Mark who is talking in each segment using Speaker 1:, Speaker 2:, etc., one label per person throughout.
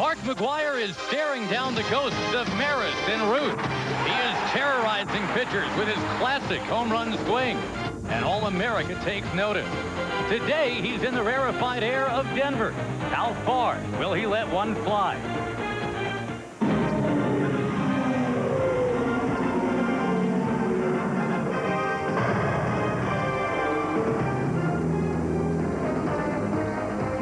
Speaker 1: Mark McGwire is staring down the ghosts of Maris and Ruth. He is terrorizing pitchers with his classic home run swing. And all America takes notice. Today, he's in the rarefied air of Denver. How far will he let one fly?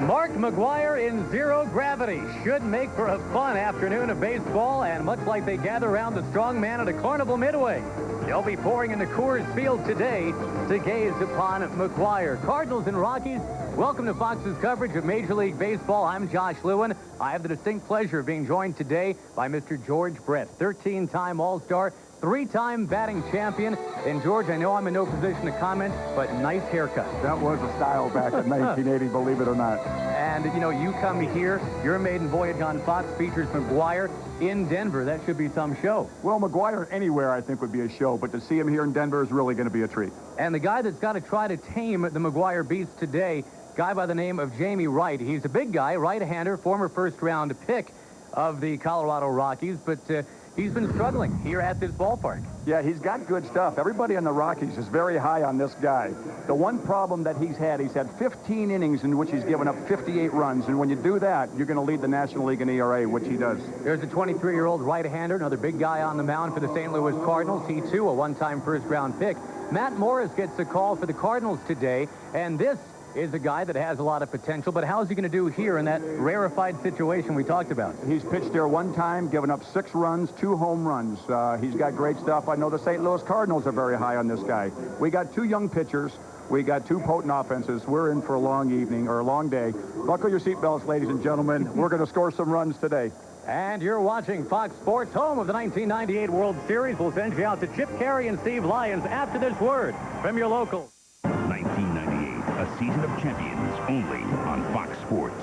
Speaker 1: Mark McGwire in zero gravity should make for a fun afternoon of baseball, and much like they gather around the strong man at a carnival midway, they'll be pouring into Coors Field today to gaze upon McGwire. Cardinals and Rockies, welcome to Fox's coverage of Major League Baseball. I'm Josh Lewin. I have the distinct pleasure of being joined today by Mr. George Brett, 13-time All-Star, 3-time batting champion. And, George, I know I'm in no position to comment, but nice haircut.
Speaker 2: That was a style back in 1980, believe it or not.
Speaker 1: And, you know, you come here, your maiden voyage on Fox features McGwire in Denver. That should be some show.
Speaker 2: Well, McGwire anywhere, I think, would be a show, but to see him here in Denver is really going to be a treat.
Speaker 1: And the guy that's got to try to tame the McGwire beast today, guy by the name of Jamie Wright. He's a big guy, right-hander, former first-round pick of the Colorado Rockies, but he's been struggling here at this ballpark.
Speaker 2: Yeah, he's got good stuff. Everybody on the Rockies is very high on this guy. The one problem that he's had 15 innings in which he's given up 58 runs, and when you do that, you're going to lead the National League in ERA, which he does.
Speaker 1: There's a 23-year-old right-hander, another big guy on the mound for the St. Louis Cardinals. He, too, a one-time first-round pick. Matt Morris gets a call for the Cardinals today, and this is a guy that has a lot of potential, but how's he going to do here in that rarefied situation we talked about?
Speaker 2: He's pitched there one time, given up 6 runs, 2 home runs. He's got great stuff. I know the St. Louis Cardinals are very high on this guy. We got 2 young pitchers. We got 2 potent offenses. We're in for a long evening, or a long day. Buckle your seatbelts, ladies and gentlemen. We're going to score some runs today.
Speaker 1: And you're watching Fox Sports, home of the 1998 World Series. We'll send you out to Chip Carey and Steve Lyons after this word from your local.
Speaker 3: 1998, a season of champions, only on Fox Sports.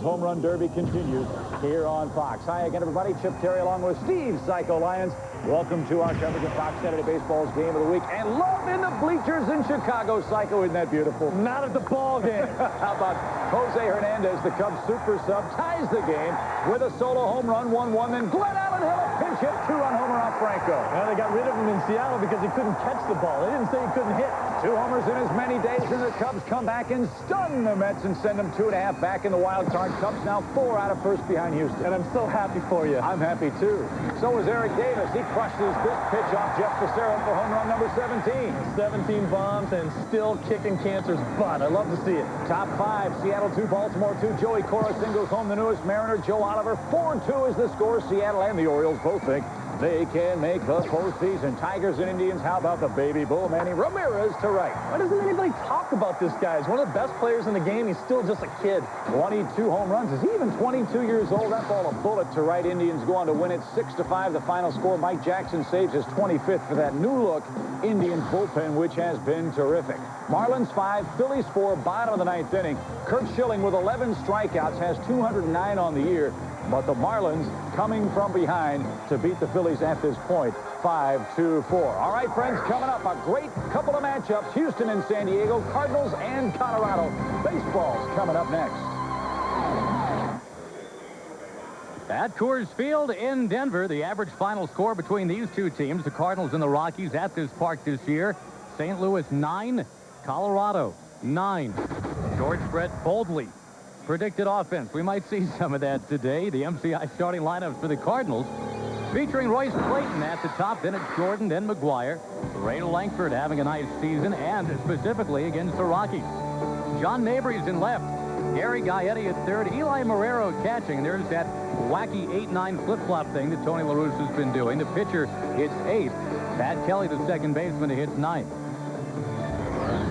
Speaker 4: Home Run Derby continues here on Fox. Hi again, everybody. Chip Terry along with Steve Psycho Lyons. Welcome to our coverage of Fox Saturday Baseball's Game of the Week. And love in the bleachers in Chicago. Psycho, isn't that beautiful? Not at the ball game. How about Jose Hernandez, the Cubs super sub, ties the game with a solo home run, 1-1. Then Glenn Allen hit a pinch hit 2-run homer off Franco.
Speaker 5: Well, they got rid of him in Seattle because he couldn't catch the ball. They didn't say he couldn't hit.
Speaker 4: 2 homers in as many days, and the Cubs come back and stun the Mets and send them 2.5 back in the wild card. Cubs now 4 out of first behind Houston.
Speaker 5: And I'm so happy for you.
Speaker 4: I'm happy, too. So was Eric Davis. He crushes this pitch off Jeff Fassero for home run number 17.
Speaker 5: 17 bombs and still kicking cancer's butt. I love to see it.
Speaker 4: Top 5, Seattle 2, Baltimore 2. Joey Cora singles home the newest Mariner, Joe Oliver. 4-2 is the score. Seattle and the Orioles both think they can make the postseason. Tigers and Indians, how about the baby bull, Manny Ramirez to right?
Speaker 5: Why doesn't anybody talk about this guy? He's one of the best players in the game. He's still just a kid.
Speaker 4: 22 home runs. Is he even 22 years old? That ball a bullet to right. Indians go on to win it 6-5. The final score. Mike Jackson saves his 25th for that new-look Indians bullpen, which has been terrific. Marlins 5, Phillies 4, bottom of the 9th inning. Kurt Schilling with 11 strikeouts has 209 on the year. But the Marlins coming from behind to beat the Phillies at this point, 5-4. All right, friends, coming up, a great couple of matchups. Houston and San Diego, Cardinals and Colorado. Baseball's coming up next.
Speaker 1: At Coors Field in Denver, the average final score between these two teams, the Cardinals and the Rockies, at this park this year, St. Louis 9, Colorado 9. George Brett boldly predicted offense. We might see some of that today. The MCI starting lineups for the Cardinals, featuring Royce Clayton at the top, then it's Jordan, then McGwire. Ray Langford having a nice season, and specifically against the Rockies. John Mabry's in left. Gary Gaetti at third. Eli Marrero catching. There's that wacky 8-9 flip-flop thing that Tony La Russa has been doing. The pitcher hits 8th. Pat Kelly, the second baseman, hits 9th.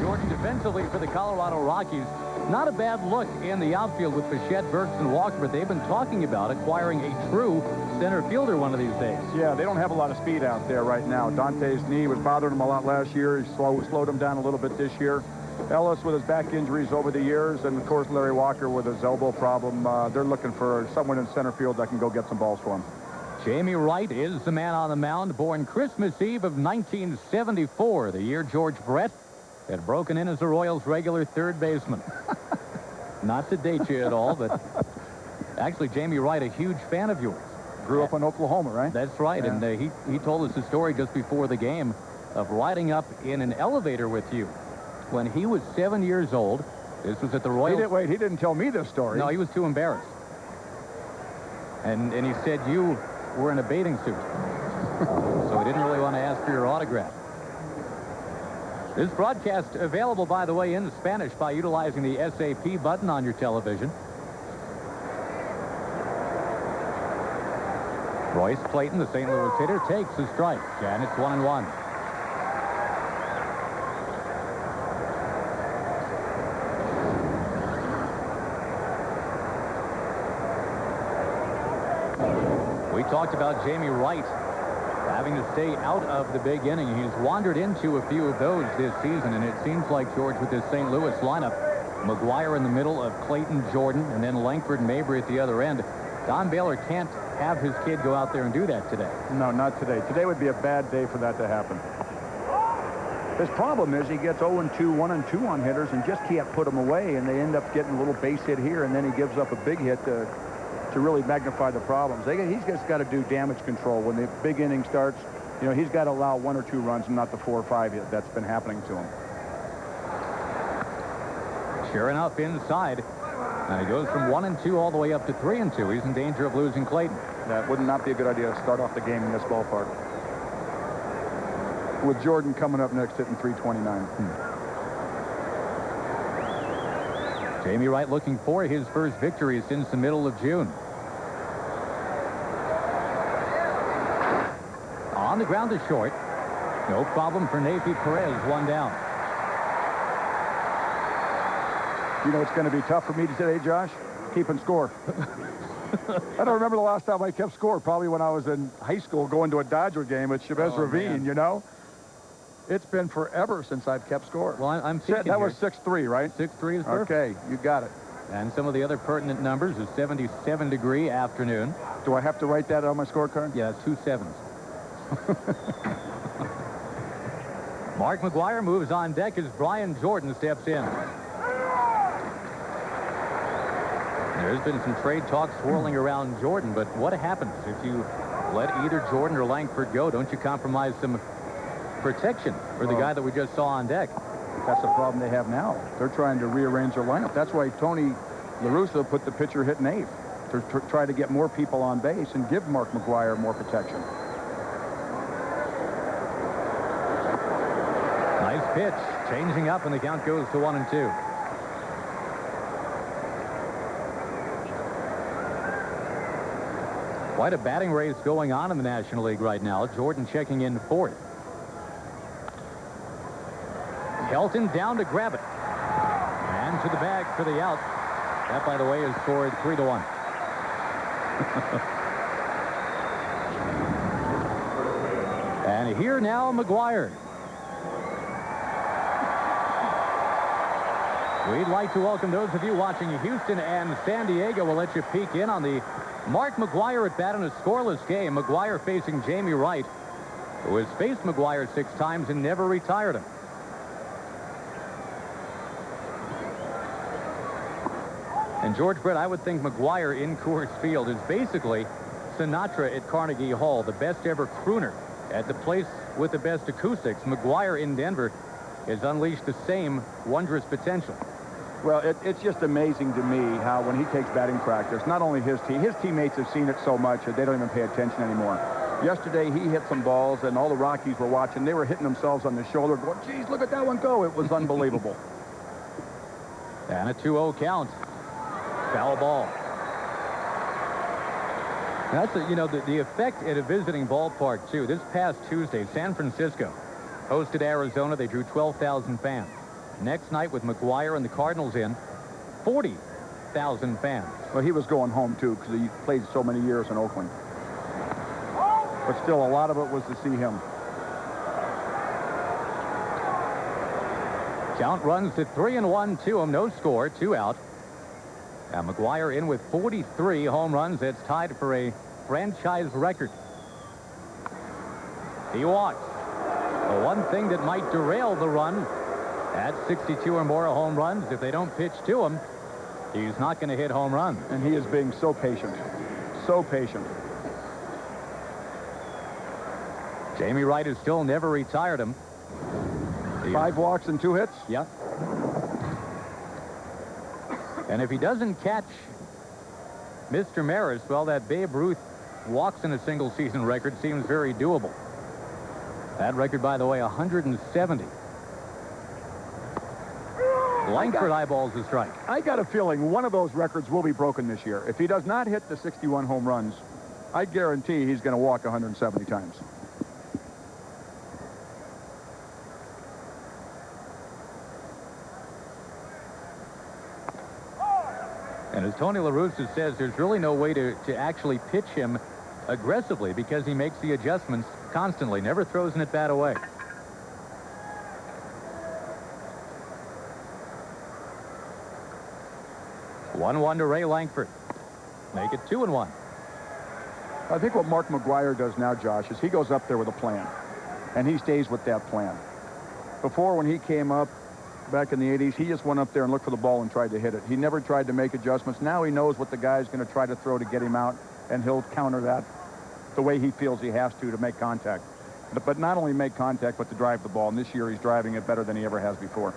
Speaker 1: Jordan defensively for the Colorado Rockies. Not a bad look in the outfield with Bichette, Burks, and Walker, but they've been talking about acquiring a true center fielder one of these days.
Speaker 2: Yeah, they don't have a lot of speed out there right now. Dante's knee was bothering him a lot last year. He slowed him down a little bit this year. Ellis with his back injuries over the years, and, of course, Larry Walker with his elbow problem. They're looking for someone in center field that can go get some balls for him.
Speaker 1: Jamie Wright is the man on the mound, born Christmas Eve of 1974, the year George Brett had broken in as the Royals' regular third baseman. Not to date you at all, but actually, Jamie Wright, a huge fan of yours.
Speaker 2: Grew up in Oklahoma, right?
Speaker 1: That's right.
Speaker 2: Yeah.
Speaker 1: And he told us a story just before the game of riding up in an elevator with you when he was 7 years old. This was at the Royal...
Speaker 2: He didn't tell me this story.
Speaker 1: No, he was too embarrassed. And he said you were in a bathing suit. So he didn't really want to ask for your autograph. This broadcast available, by the way, in Spanish by utilizing the SAP button on your television. Royce Clayton, the St. Louis hitter, takes a strike, and it's 1-1. We talked about Jamie Wright having to stay out of the big inning. He's wandered into a few of those this season, and it seems like, George, with this St. Louis lineup, McGuire in the middle of Clayton, Jordan, and then Langford and Mabry at the other end. Don Baylor can't have his kid go out there and do that today.
Speaker 2: No, not today. Today would be a bad day for that to happen. His problem is he gets 0-2, 1-2 on hitters and just can't put them away, and they end up getting a little base hit here, and then he gives up a big hit to really magnify the problems. He's just got to do damage control. When the big inning starts, you know, he's got to allow 1 or 2 runs and not the 4 or 5 that's been happening to him.
Speaker 1: Sure enough, inside. And he goes from 1-2 all the way up to 3-2. He's in danger of losing Clayton.
Speaker 2: That would not be a good idea to start off the game in this ballpark. With Jordan coming up next, hitting 329.
Speaker 1: Jamie Wright looking for his first victory since the middle of June. On the ground to short. No problem for Nafi Perez, 1 down.
Speaker 2: You know, it's going to be tough for me today, Josh, keeping score. I don't remember the last time I kept score. Probably when I was in high school going to a Dodger game at Chavez Ravine,
Speaker 1: man.
Speaker 2: you know. It's been forever since I've kept score.
Speaker 1: Well, I'm thinking
Speaker 2: that was 6-3, right?
Speaker 1: 6-3 is perfect.
Speaker 2: Okay, you got it.
Speaker 1: And some of the other pertinent numbers, a 77-degree afternoon.
Speaker 2: Do I have to write that on my scorecard?
Speaker 1: Yeah, 2 sevens. Mark McGuire moves on deck as Brian Jordan steps in. There's been some trade talk swirling around Jordan, but what happens if you let either Jordan or Langford go? Don't you compromise some protection for the guy that we just saw on deck?
Speaker 2: That's the problem they have now. They're trying to rearrange their lineup. That's why Tony La Russa put the pitcher hitting 8th to try to get more people on base and give Mark McGuire more protection.
Speaker 1: Nice pitch, changing up, and the count goes to 1-2. Quite a batting race going on in the National League right now. Jordan checking in 4th. Helton down to grab it. And to the bag for the out. That, by the way, is scored 3-1. And here now, McGuire. We'd like to welcome those of you watching Houston and San Diego. We'll let you peek in on the Mark McGuire at bat in a scoreless game. McGuire facing Jamie Wright, who has faced McGuire 6 times and never retired him. And George Brett, I would think McGuire in Coors Field is basically Sinatra at Carnegie Hall, the best ever crooner at the place with the best acoustics. McGuire in Denver has unleashed the same wondrous potential.
Speaker 2: Well, it's just amazing to me how when he takes batting practice, not only his teammates have seen it so much that they don't even pay attention anymore. Yesterday, he hit some balls, and all the Rockies were watching. They were hitting themselves on the shoulder, going, geez, look at that one go. It was unbelievable.
Speaker 1: And a 2-0 count. Foul ball. That's the effect at a visiting ballpark, too. This past Tuesday, San Francisco hosted Arizona. They drew 12,000 fans. Next night with McGuire and the Cardinals in, 40,000 fans.
Speaker 2: Well, he was going home, too, because he played so many years in Oakland. But still, a lot of it was to see him.
Speaker 1: Count runs to 3-1 to him. No score, 2 out. And McGuire in with 43 home runs. That's tied for a franchise record. He walks. The one thing that might derail the run at 62 or more home runs, if they don't pitch to him, He's not going to hit home runs.
Speaker 2: And he is being so patient. So patient.
Speaker 1: Jamie Wright has still never retired him.
Speaker 2: 5 walks and 2 hits?
Speaker 1: Yep. And if he doesn't catch Mr. Maris, well, that Babe Ruth walks in a single season record seems very doable. That record, by the way, 170. Langford eyeballs the strike.
Speaker 2: I got a feeling one of those records will be broken this year. If he does not hit the 61 home runs, I guarantee he's going to walk 170 times.
Speaker 1: And as Tony La Russa says, there's really no way to actually pitch him aggressively because he makes the adjustments constantly, never throws an at-bat away. One to Ray Langford. Make it 2-1.
Speaker 2: I think what Mark McGwire does now, Josh, is he goes up there with a plan, and he stays with that plan. Before, when he came up back in the 80s, he just went up there and looked for the ball and tried to hit it. He never tried to make adjustments. Now he knows what the guy's going to try to throw to get him out, and he'll counter that the way he feels he has to make contact. But not only make contact, but to drive the ball. And this year he's driving it better than he ever has before.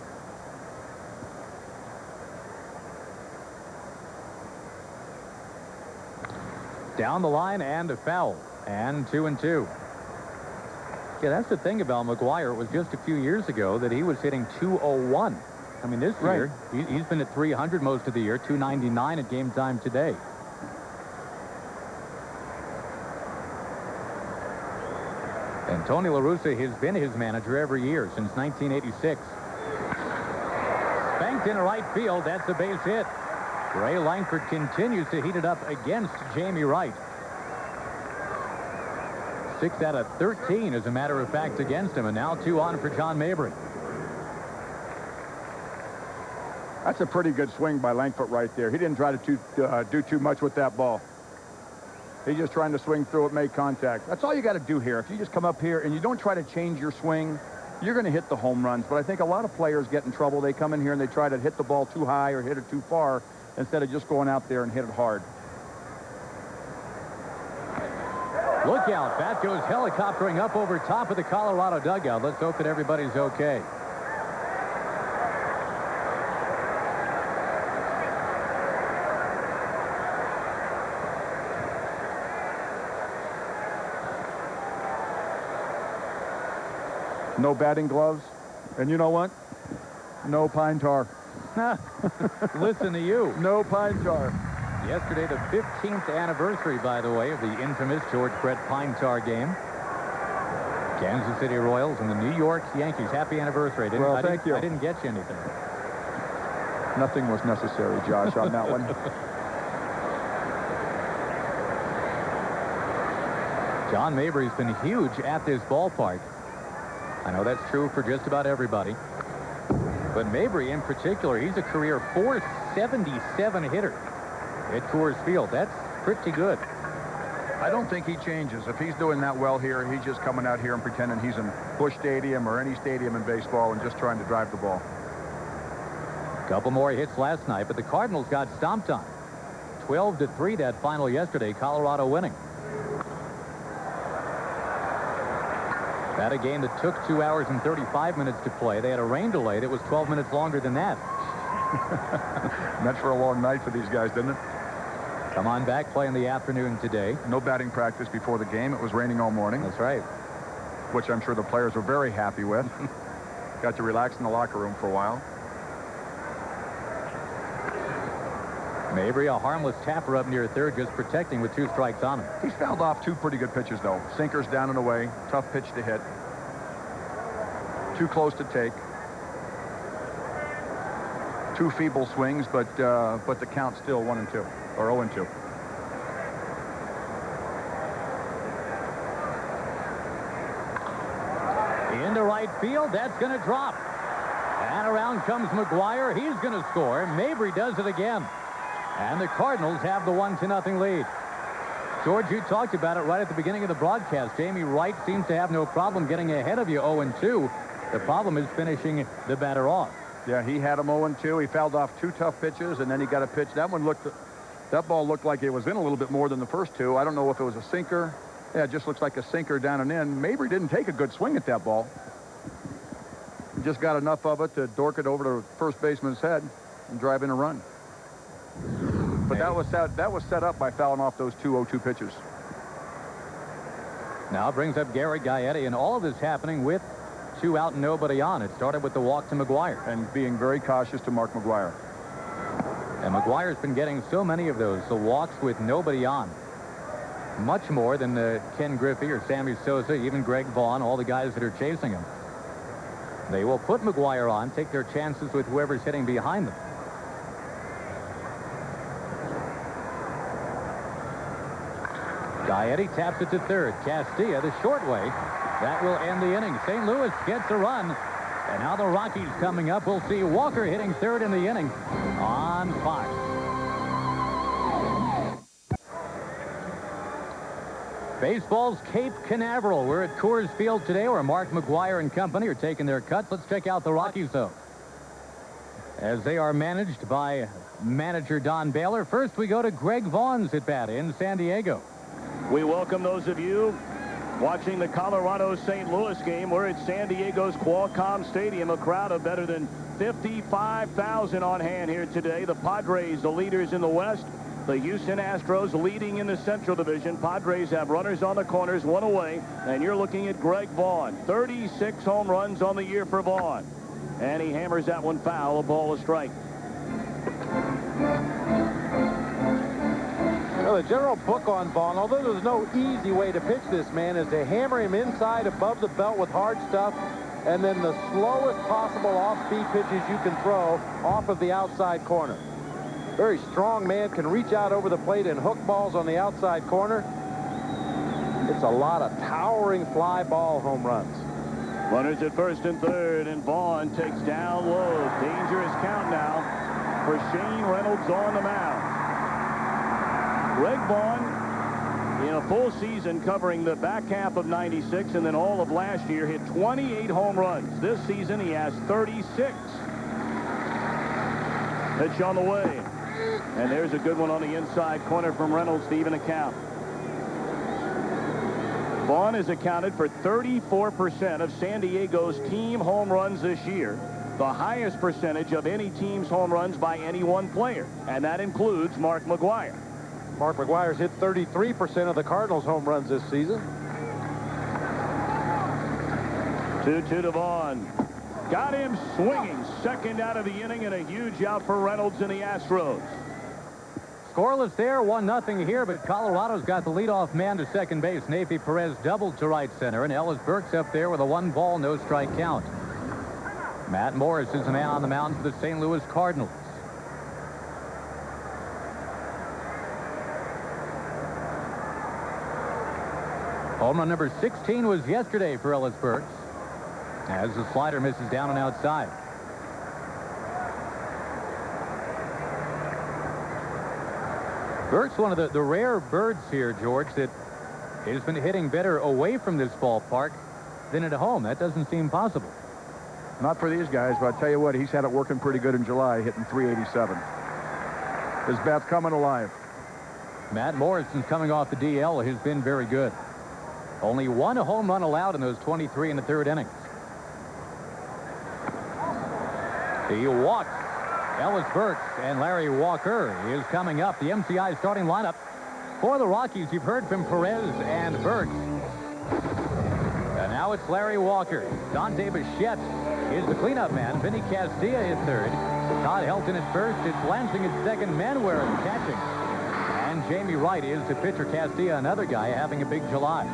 Speaker 1: Down the line and a foul. And 2-2. Yeah, that's the thing about McGwire. It was just a few years ago that he was hitting 201. I mean, this year, he's been at 300 most of the year, 299 at game time today. And Tony La Russa has been his manager every year since 1986. Banked into right field. That's a base hit. Ray Langford continues to heat it up against Jamie Wright. 6 out of 13, as a matter of fact, against him. And now 2 on for John Mabry.
Speaker 2: That's a pretty good swing by Langford right there. He didn't try to do too much with that ball. He's just trying to swing through it, make contact. That's all you got to do here. If you just come up here and you don't try to change your swing, you're going to hit the home runs. But I think a lot of players get in trouble. They come in here and they try to hit the ball too high or hit it too far instead of just going out there and hit it hard.
Speaker 1: Look out. Bat goes helicoptering up over top of the Colorado dugout. Let's hope that everybody's okay.
Speaker 2: No batting gloves. And you know what? No pine tar.
Speaker 1: Listen to you.
Speaker 2: No pine tar.
Speaker 1: Yesterday, the 15th anniversary, by the way, of the infamous George Brett Pine Tar game. Kansas City Royals and the New York Yankees. Happy anniversary.
Speaker 2: Thank you.
Speaker 1: I didn't get you anything.
Speaker 2: Nothing was necessary, Josh, on that one.
Speaker 1: John Mabry's been huge at this ballpark. I know that's true for just about everybody. But Mabry in particular, he's a career .477 hitter at Coors Field. That's pretty good.
Speaker 2: I don't think he changes. If he's doing that well here, he's just coming out here and pretending he's in Busch Stadium or any stadium in baseball and just trying to drive the ball.
Speaker 1: Couple more hits last night, but the Cardinals got stomped on. 12-3 that final yesterday, Colorado winning. That a game that took 2 hours and 35 minutes to play. They had a rain delay that was 12 minutes longer than that.
Speaker 2: That's for a long night for these guys, didn't it?
Speaker 1: Come on back, play in the afternoon today.
Speaker 2: No batting practice before the game. It was raining all morning.
Speaker 1: That's right.
Speaker 2: Which I'm sure the players were very happy with. Got to relax in the locker room for a while.
Speaker 1: Mabry, a harmless tapper up near third, just protecting with 2 strikes on him.
Speaker 2: He's fouled off 2 pretty good pitches, though. Sinkers down and away. Tough pitch to hit. Too close to take. 2 feeble swings, but the count's still 1-2 or 0-2.
Speaker 1: Into right field. That's going to drop. And around comes McGwire. He's going to score. Mabry does it again. And the Cardinals have the 1-0 lead. George, you talked about it right at the beginning of the broadcast. Jamie Wright seems to have no problem getting ahead of you 0-2. The problem is finishing the batter off.
Speaker 2: Yeah, he had him 0-2. He fouled off 2 tough pitches, and then he got a pitch. That ball looked like it was in a little bit more than the first 2. I don't know if it was a sinker. Yeah, it just looks like a sinker down and in. Mabry didn't take a good swing at that ball. He just got enough of it to dork it over to first baseman's head and drive in a run. But that was set up by fouling off those 2 0-2 pitches.
Speaker 1: Now brings up Gary Gaetti, and all of this happening with 2 out and nobody on. It started with the walk to McGuire.
Speaker 2: And being very cautious to Mark McGuire.
Speaker 1: And McGuire's been getting so many of those, the walks with nobody on. Much more than Ken Griffey or Sammy Sosa, even Greg Vaughn, all the guys that are chasing him. They will put McGuire on, take their chances with whoever's hitting behind them. Gaetti taps it to third. Castilla the short way. That will end the inning. St. Louis gets a run. And now the Rockies coming up. We'll see Walker hitting third in the inning on Fox. Baseball's Cape Canaveral. We're at Coors Field today where Mark McGuire and company are taking their cuts. Let's check out the Rockies, though, as they are managed by manager Don Baylor. First, we go to Greg Vaughn's at bat in San Diego.
Speaker 6: We welcome those of you watching the Colorado-St. Louis game. We're at San Diego's Qualcomm Stadium, a crowd of better than 55,000 on hand here today. The Padres, the leaders in the West. The Houston Astros leading in the Central Division. Padres have runners on the corners, 1 away. And you're looking at Greg Vaughn. 36 home runs on the year for Vaughn. And he hammers that one foul, a ball, a strike.
Speaker 7: Well, the general book on Vaughn, although there's no easy way to pitch this man, is to hammer him inside above the belt with hard stuff, and then the slowest possible off-speed pitches you can throw off of the outside corner. Very strong man, can reach out over the plate and hook balls on the outside corner. It's a lot of towering fly ball home runs.
Speaker 6: Runners at first and third, and Vaughn takes down low. Dangerous count now for Shane Reynolds on the mound. Greg Vaughn, in a full season covering the back half of '96 and then all of last year, hit 28 home runs. This season he has 36. Pitch on the way. And there's a good one on the inside corner from Reynolds to even a count. Vaughn has accounted for 34% of San Diego's team home runs this year, the highest percentage of any team's home runs by any one player, and that includes Mark McGuire.
Speaker 7: Mark McGuire's hit 33% of the Cardinals home runs this season.
Speaker 6: 2-2 to Vaughn. Got him swinging. Second out of the inning, and a huge out for Reynolds and the Astros.
Speaker 1: Scoreless there, 1-0 here, but Colorado's got the leadoff man to second base. Neifi Perez doubled to right center, and Ellis Burks up there with a 1-ball, no-strike count. Matt Morris is the man on the mound for the St. Louis Cardinals. Home run number 16 was yesterday for Ellis Burks, as the slider misses down and outside. Burks, one of the rare birds here, George, that has been hitting better away from this ballpark than at home. That doesn't seem possible.
Speaker 2: Not for these guys, but I'll tell you what, he's had it working pretty good in July, hitting .387. His bat's coming alive.
Speaker 1: Matt Morrison, coming off the DL, has been very good. Only 1 home run allowed in those 23 in the third innings. He walks. Ellis Burks, and Larry Walker is coming up. The MCI starting lineup for the Rockies. You've heard from Perez and Burks. And now it's Larry Walker. Dante Bichette is the cleanup man. Vinny Castilla is third. Todd Helton at first. It's Lansing at second. Manware catching. And Jamie Wright is the pitcher. Castilla, another guy, having a big July.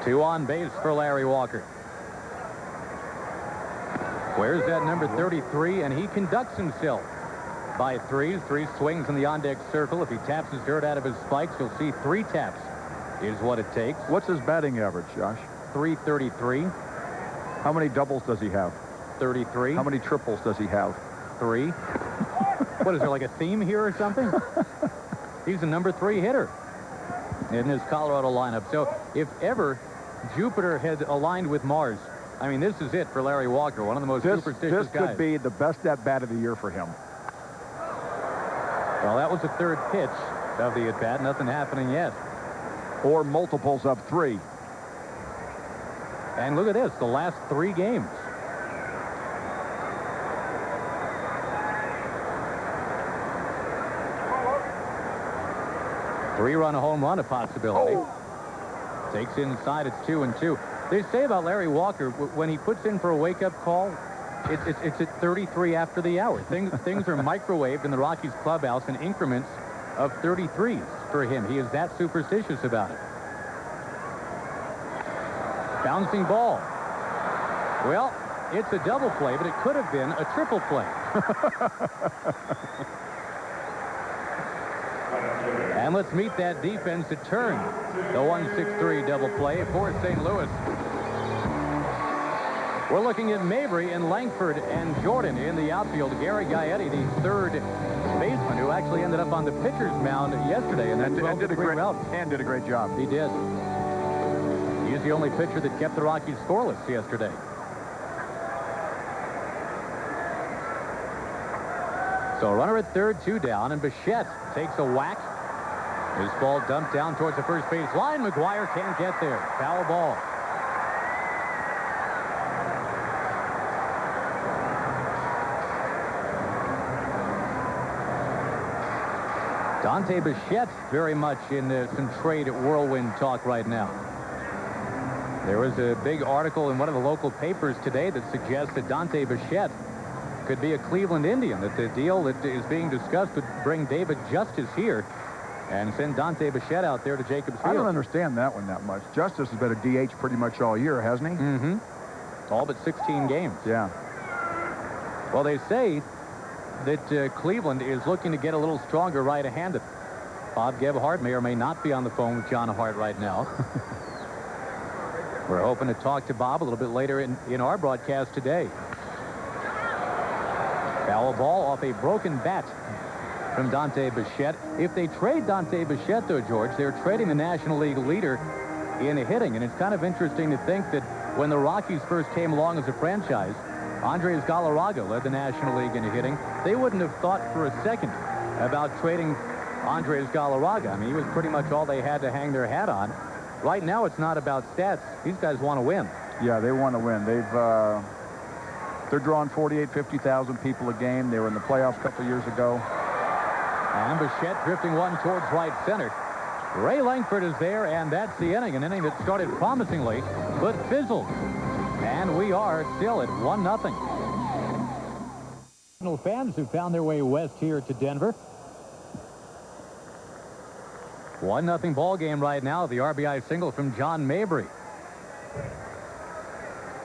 Speaker 1: Two on base for Larry Walker. Where's that number 33? And he conducts himself by threes. 3 swings in the on-deck circle. If he taps his dirt out of his spikes, you'll see 3 taps is what it takes.
Speaker 2: What's his batting average, Josh?
Speaker 1: .333.
Speaker 2: How many doubles does he have?
Speaker 1: 33.
Speaker 2: How many triples does he have?
Speaker 1: 3. What is there, like a theme here or something? He's a number 3 hitter. in this Colorado lineup. So if ever Jupiter had aligned with Mars, I mean, this is it for Larry Walker, one of the most superstitious guys.
Speaker 2: This could be the best at-bat of the year for him.
Speaker 1: Well, that was the third pitch of the at-bat. Nothing happening yet.
Speaker 2: Or multiples of 3.
Speaker 1: And look at this, the last 3 games. Three-run home run, a possibility. Takes inside, it's 2-2. They say about Larry Walker, when he puts in for a wake-up call, it's at 33 after the hour. Things are microwaved in the Rockies clubhouse in increments of 33s for him. He is that superstitious about it. Bouncing ball. Well, it's a double play, but it could have been a triple play. And let's meet that defense that turned the 1-6-3 double play for St. Louis. We're looking at Mabry and Langford and Jordan in the outfield. Gary Gaetti, the third baseman, who actually ended up on the pitcher's mound yesterday. And
Speaker 2: did a great job.
Speaker 1: He did. He's the only pitcher that kept the Rockies scoreless yesterday. So runner at third, 2 down, and Bichette takes a whack. His ball dumped down towards the first base line. McGuire can't get there. Foul ball. Dante Bichette very much in some trade whirlwind talk right now. There was a big article in one of the local papers today that suggests that Dante Bichette could be a Cleveland Indian, that the deal that is being discussed would bring David Justice here and send Dante Bichette out there to Jacobs Field.
Speaker 2: I don't understand that one that much. Justice has been a DH pretty much all year, hasn't he?
Speaker 1: Mm-hmm. All but 16 games.
Speaker 2: Yeah.
Speaker 1: Well, they say that Cleveland is looking to get a little stronger right-handed. Bob Gebhardt may or may not be on the phone with John Hart right now. We're hoping to talk to Bob a little bit later in our broadcast today. Foul ball off a broken bat from Dante Bichette. If they trade Dante Bichette, though, George, they're trading the National League leader in hitting. And it's kind of interesting to think that when the Rockies first came along as a franchise, Andres Galarraga led the National League in hitting. They wouldn't have thought for a second about trading Andres Galarraga. I mean, he was pretty much all they had to hang their hat on. Right now, it's not about stats. These guys want to win.
Speaker 2: Yeah, they want to win. They're drawing 48, 50,000 people a game. They were in the playoffs a couple years ago.
Speaker 1: And Bichette drifting one towards right center. Ray Langford is there, and that's the inning. An inning that started promisingly, but fizzled. And we are still at 1-0. Fans who found their way west here to Denver. 1-0 ball game right now. The RBI single from John Mabry.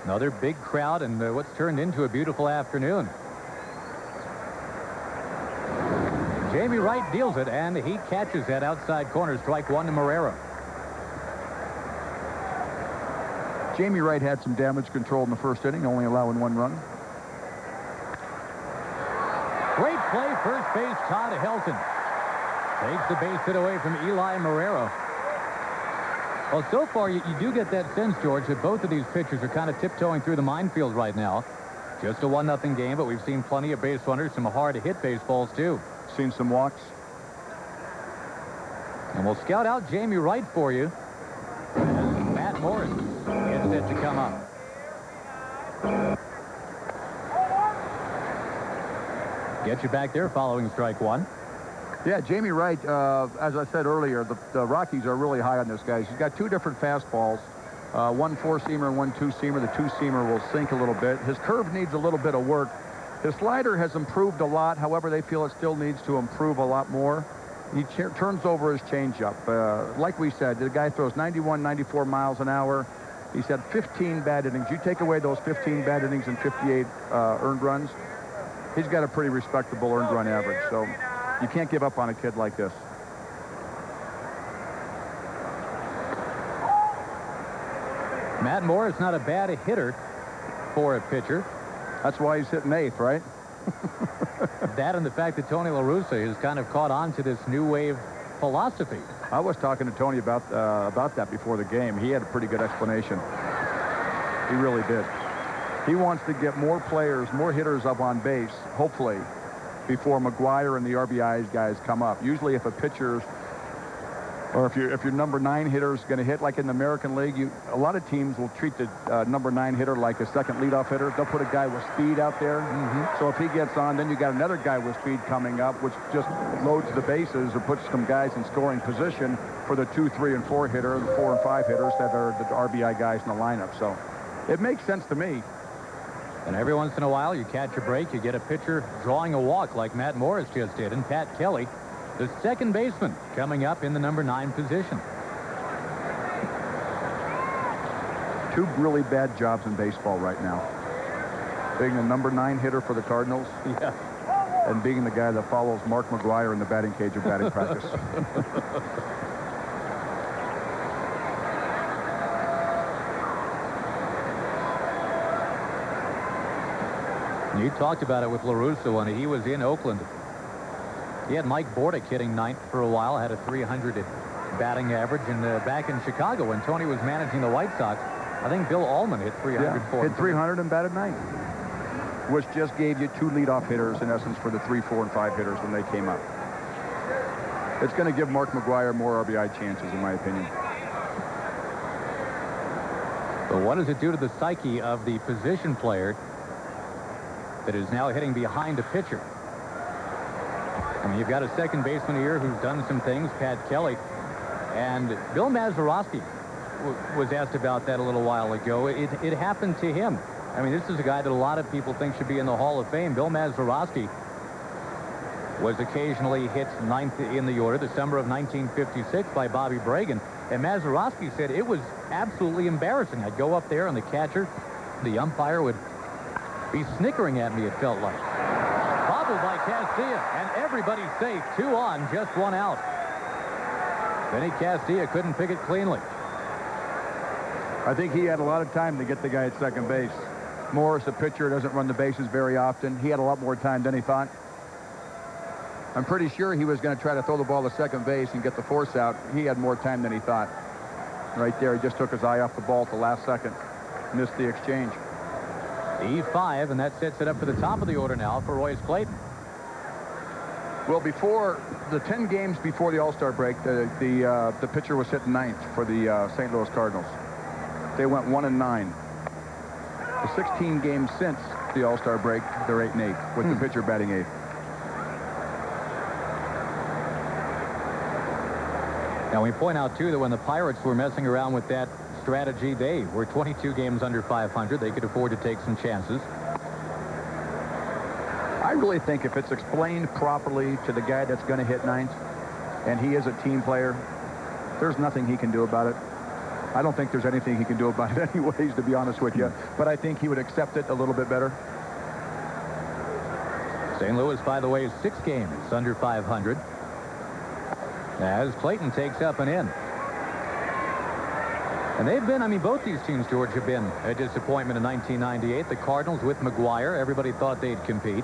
Speaker 1: Another big crowd and what's turned into a beautiful afternoon. Jamie Wright deals it, and he catches that outside corner. Strike one to Marrero.
Speaker 2: Jamie Wright had some damage control in the first inning, only allowing 1 run.
Speaker 1: Great play, first base, Todd Helton. Takes the base hit away from Eli Marrero. Well, so far, you do get that sense, George, that both of these pitchers are kind of tiptoeing through the minefield right now. Just a 1-0 game, but we've seen plenty of base runners, some hard-to-hit baseballs, too.
Speaker 2: Seen some walks.
Speaker 1: And we'll scout out Jamie Wright for you as Matt Morris gets set to come up. Get you back there following strike one.
Speaker 2: Yeah, Jamie Wright, as I said earlier, the Rockies are really high on this guy. He's got 2 different fastballs, one 4-seamer and one 2-seamer. The 2-seamer will sink a little bit. His curve needs a little bit of work. His slider has improved a lot. However, they feel it still needs to improve a lot more. He turns over his changeup. Like we said, the guy throws 91, 94 miles an hour. He's had 15 bad innings. You take away those 15 bad innings and 58 earned runs, he's got a pretty respectable earned run average. So you can't give up on a kid like this.
Speaker 1: Matt Morris not a bad hitter for a pitcher.
Speaker 2: That's why he's hitting 8th, right?
Speaker 1: That and the fact that Tony La Russa has kind of caught on to this new wave philosophy
Speaker 2: I was talking to Tony about that before the game. He had a pretty good explanation. He really did. He wants to get more players, more hitters up on base, hopefully, before McGuire and the RBI guys come up. Usually if a pitcher's, or if your number 9 hitter is going to hit, like in the American League, a lot of teams will treat the number 9 hitter like a second leadoff hitter. They'll put a guy with speed out there. So if he gets on, then you got another guy with speed coming up, which just loads the bases or puts some guys in scoring position for the 2, 3, and 4 hitter, the 4 and 5 hitters that are the RBI guys in the lineup. So it makes sense to me.
Speaker 1: And every once in a while, you catch a break, you get a pitcher drawing a walk like Matt Morris just did, and Pat Kelly, the second baseman, coming up in the number 9 position.
Speaker 2: 2 really bad jobs in baseball right now. Being the number 9 hitter for the Cardinals.
Speaker 1: Yeah.
Speaker 2: And being the guy that follows Mark McGuire in the batting cage of batting practice.
Speaker 1: You talked about it with LaRusso when he was in Oakland. He had Mike Bordick hitting 9th for a while, had a 300 batting average. And back in Chicago, when Tony was managing the White Sox, I think Bill Ullman hit 300 for him.
Speaker 2: Hit 300 and batted 9th, which just gave you 2 leadoff hitters, in essence, for the 3, 4, and 5 hitters when they came up. It's going to give Mark McGuire more RBI chances, in my opinion.
Speaker 1: But what does it do to the psyche of the position player that is now hitting behind a pitcher? I mean, you've got a second baseman here who's done some things, Pat Kelly, and Bill Mazeroski was asked about that a little while ago. It happened to him. I mean, this is a guy that a lot of people think should be in the Hall of Fame. Bill Mazeroski was occasionally hit 9th in the order the summer of 1956 by Bobby Bragan, and Mazeroski said it was absolutely embarrassing. I'd go up there and the catcher, the umpire, would be snickering at me, it felt like. Bobbled by Castilla, and everybody's safe. 2 on, just 1 out. Benny Castilla couldn't pick it cleanly.
Speaker 2: I think he had a lot of time to get the guy at second base. Morris, a pitcher, doesn't run the bases very often. He had a lot more time than he thought. I'm pretty sure he was going to try to throw the ball to second base and get the force out. He had more time than he thought. Right there, he just took his eye off the ball at the last second. Missed the exchange.
Speaker 1: E5, and that sets it up for the top of the order now for Royce Clayton.
Speaker 2: Well, before the 10 games before the All-Star break, the pitcher was hitting 9th for the St. Louis Cardinals. They went 1-9. The 16 games since the All-Star break, they're 8-8 with the pitcher batting 8th.
Speaker 1: Now we point out too that when the Pirates were messing around with that strategy, they were 22 games under 500. They could afford to take some chances.
Speaker 2: I really think if it's explained properly to the guy that's going to hit 9th, and he is a team player, there's nothing he can do about it. I don't think there's anything he can do about it anyways, to be honest with you. But I think he would accept it a little bit better.
Speaker 1: St. Louis, by the way, is 6 games under 500. As Clayton takes up and in. And they've been, I mean, both these teams, George, have been a disappointment in 1998. The Cardinals with McGuire, everybody thought they'd compete.